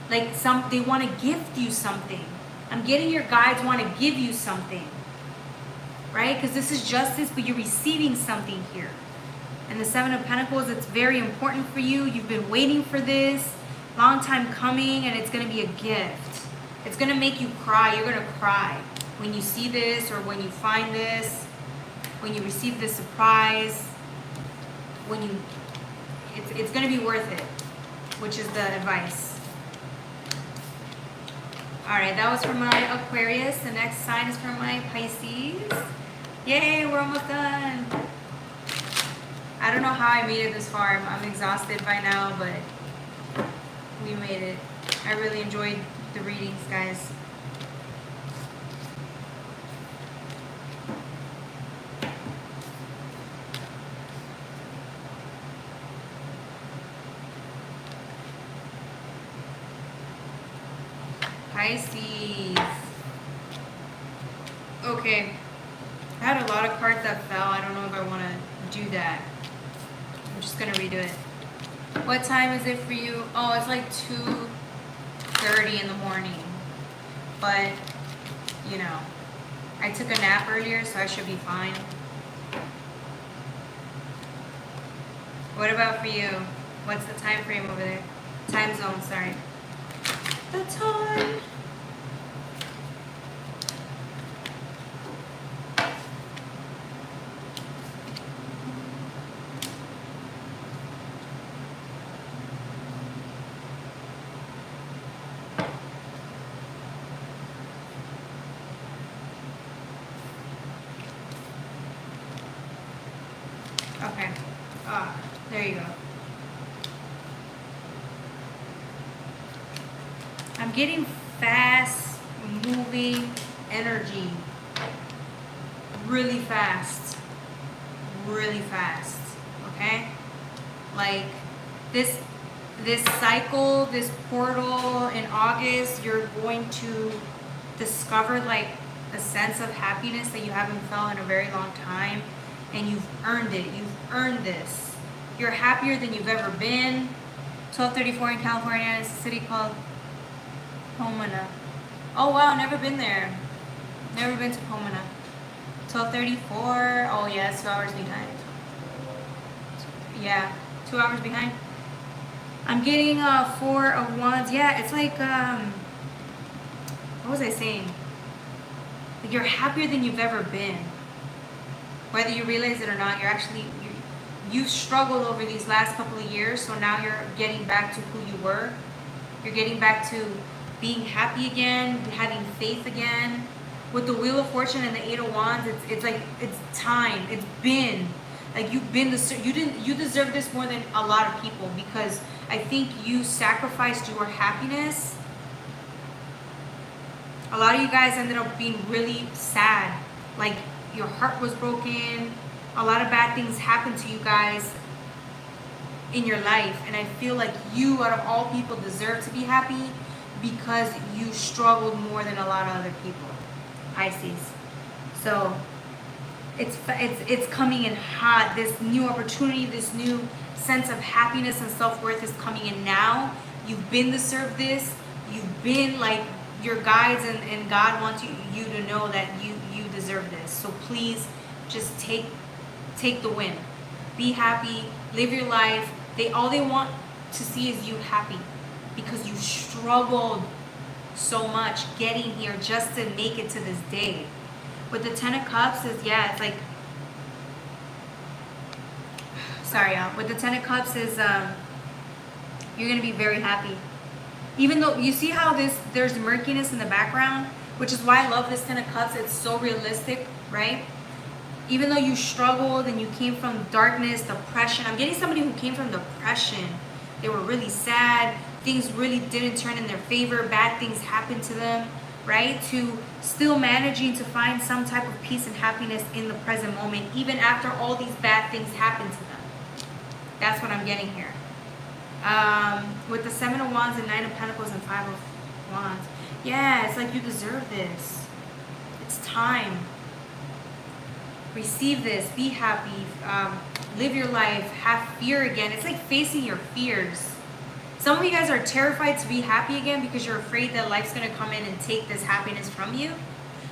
like they want to gift you something. I'm getting your guides want to give you something, right? Because this is justice, but you're receiving something here. And the Seven of Pentacles, it's very important for you. You've been waiting for this, long time coming, and it's going to be a gift. It's going to make you cry. You're going to cry when you see this, or when you find this, when you receive this surprise. It's going to be worth it, which is the advice. All right, that was for my Aquarius. The next sign is for my Pisces. Yay, we're almost done. I don't know how I made it this far. I'm exhausted by now, but we made it. I really enjoyed the readings, guys. Pisces. Okay. I had a lot of cards that fell. I don't know if I want to do that. I'm just going to redo it. What time is it for you? Oh, it's like 2:30 in the morning. But, you know, I took a nap earlier, so I should be fine. What about for you? What's the time frame over there? Time zone, sorry. The time. Okay. There you go. I'm getting fast moving energy. Really fast. Really fast. Okay? Like this cycle, this portal in August, you're going to discover like a sense of happiness that you haven't felt in a very long time, and you've earned it. You've earned this. You're happier than you've ever been. 1234 in California. It's a city called Pomona. Oh wow, never been there. Never been to Pomona. 1234. Oh yeah, it's 2 hours behind. Yeah, 2 hours behind. I'm getting 4 of Wands. Yeah, it's like what was I saying? Like you're happier than you've ever been. Whether you realize it or not, you've struggled over these last couple of years, so now you're getting back to who you were. You're getting back to being happy again, having faith again. With the Wheel of Fortune and the 8 of Wands, it's like it's time. It's been like you deserve this more than a lot of people, because I think you sacrificed your happiness. A lot of you guys ended up being really sad. Like your heart was broken. A lot of bad things happened to you guys in your life. And I feel like you, out of all people, deserve to be happy because you struggled more than a lot of other people. Pisces. So it's coming in hot. This new opportunity, this new sense of happiness and self-worth is coming in now. You've been to serve this. You've been like your guides, and God wants you to know that you deserve this. So please just take the win. Be happy. Live your life. All they want to see is you happy, because you struggled so much getting here just to make it to this day. With the 10 of Cups is, yeah, it's like, sorry, with the 10 of Cups is, you're going to be very happy. Even though, you see how there's murkiness in the background, which is why I love this 10 of Cups. It's so realistic, right? Even though you struggled and you came from darkness, depression. I'm getting somebody who came from depression. They were really sad. Things really didn't turn in their favor. Bad things happened to them, right? To still managing to find some type of peace and happiness in the present moment, even after all these bad things happened to them. That's what I'm getting here. With the 7 of Wands and 9 of Pentacles and 5 of Wands. Yeah, it's like you deserve this. It's time. Receive this. Be happy. Live your life. Have fear again. It's like facing your fears. Some of you guys are terrified to be happy again because you're afraid that life's going to come in and take this happiness from you.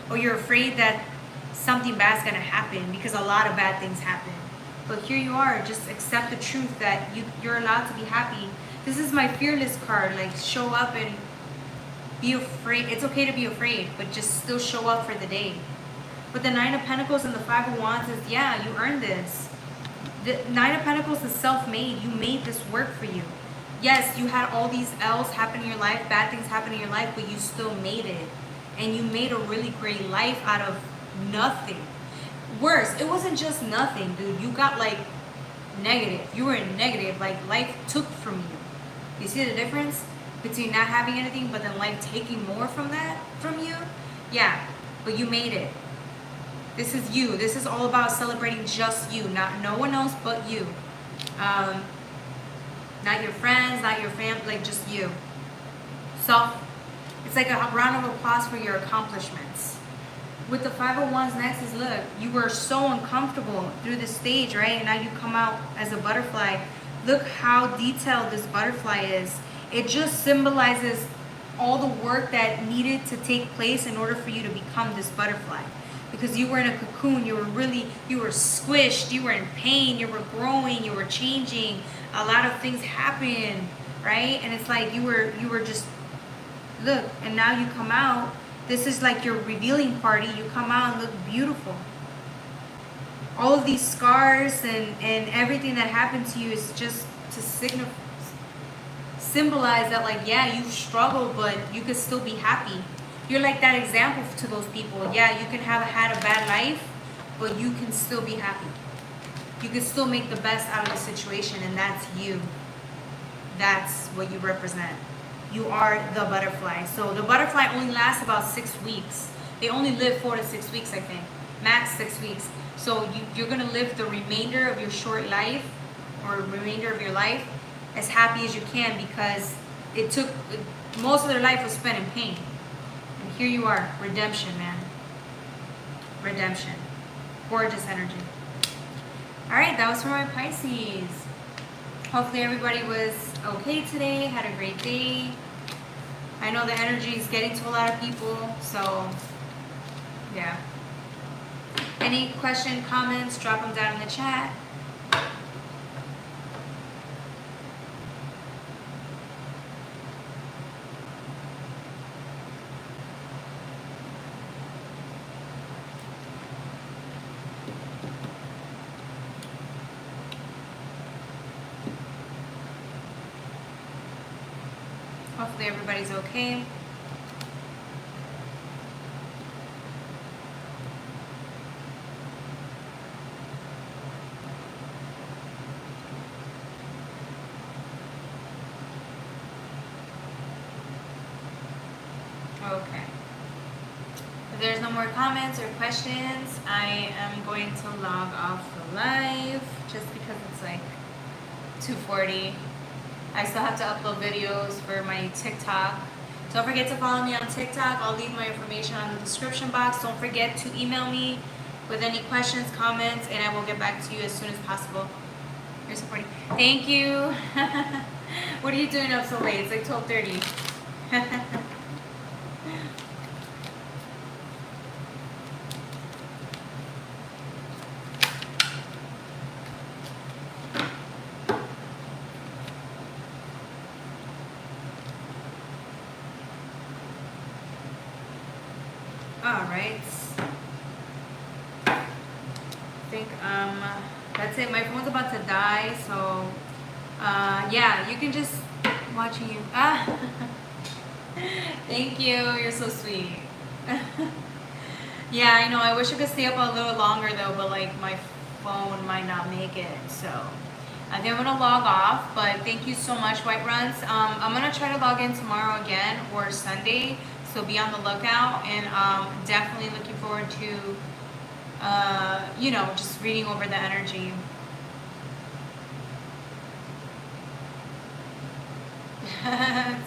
Or you're afraid that something bad's going to happen, because a lot of bad things happen. But here you are. Just accept the truth that you're allowed to be happy. This is my fearless card. Like, show up and be afraid. It's okay to be afraid, but just still show up for the day. But the 9 of Pentacles and the 5 of Wands is, yeah, you earned this. The 9 of Pentacles is self-made. You made this work for you. Yes, you had all these L's happen in your life, bad things happen in your life, but you still made it. And you made a really great life out of nothing. Worse, it wasn't just nothing, dude. You got like negative. You were in negative. Like life took from you. You see the difference between not having anything, but then life taking more from you? Yeah, but you made it. This is you. This is all about celebrating just you, not no one else but you. Not your friends, not your family, like just you. It's like a round of applause for your accomplishments. With the 5 of Wands next is, look, you were so uncomfortable through this stage, right? And now you come out as a butterfly. Look how detailed this butterfly is. It just symbolizes all the work that needed to take place in order for you to become this butterfly. Because you were in a cocoon, you were squished, you were in pain, you were growing, you were changing. A lot of things happened, right? And it's like you were just, look, and now you come out. This is like your revealing party. You come out and look beautiful. All of these scars and everything that happened to you is just to symbolize that, like, yeah, you struggled, but you could still be happy. You're like that example to those people. Yeah, you can have had a bad life, but you can still be happy. You can still make the best out of the situation, and that's you. That's what you represent. You are the butterfly. So the butterfly only lasts about 6 weeks. They only live 4 to 6 weeks, I think. Max 6 weeks. So you're going to live the remainder of your short life, or remainder of your life, as happy as you can, because it took, most of their life was spent in pain. And here you are, redemption, man. Redemption. Gorgeous energy. All right, that was for my Pisces. Hopefully everybody was okay today, had a great day. I know the energy is getting to a lot of people, so yeah. Any question, comments, drop them down in the chat. Hopefully everybody's okay. Okay. If there's no more comments or questions, I am going to log off the live just because it's like 2:40. I still have to upload videos for my TikTok. Don't forget to follow me on TikTok. I'll leave my information on the description box. Don't forget to email me with any questions, comments, and I will get back to you as soon as possible. You're supporting. Thank you. What are you doing up so late? It's like 12:30. Alright. I think that's it. My phone's about to die, so yeah, you can just watching you. Thank you. You're so sweet. Yeah, I know. I wish I could stay up a little longer though, but like my phone might not make it. So I think I'm gonna log off. But thank you so much, White Runs. I'm gonna try to log in tomorrow again or Sunday. So be on the lookout, and definitely looking forward to you know, just reading over the energy.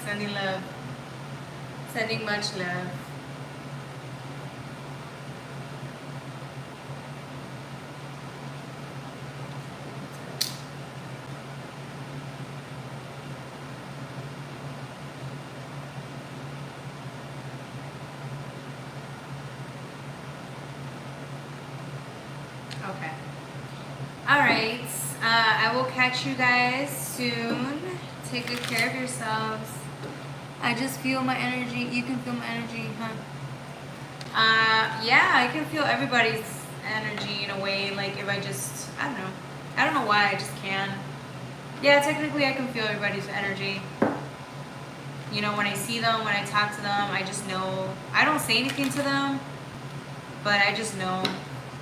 Sending love. Sending much love. Okay. All right. I will catch you guys soon. Take good care of yourselves. I just feel my energy. You can feel my energy, huh? Yeah, I can feel everybody's energy in a way. Like if I just, I don't know. I don't know why, I just can. Yeah, technically I can feel everybody's energy. You know, when I see them, when I talk to them, I just know. I don't say anything to them, but I just know,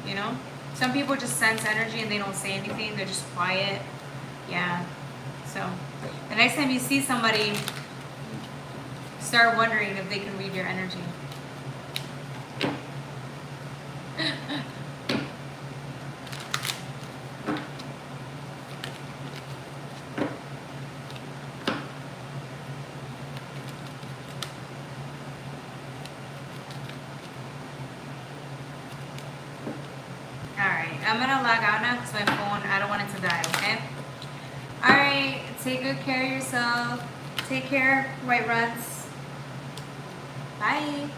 you know? Some people just sense energy and they don't say anything. They're just quiet. Yeah. So the next time you see somebody, start wondering if they can read your energy. Alright, I'm gonna log out now because my phone, I don't want it to die, okay? Alright. Take good care of yourself. Take care, White Runs. Bye.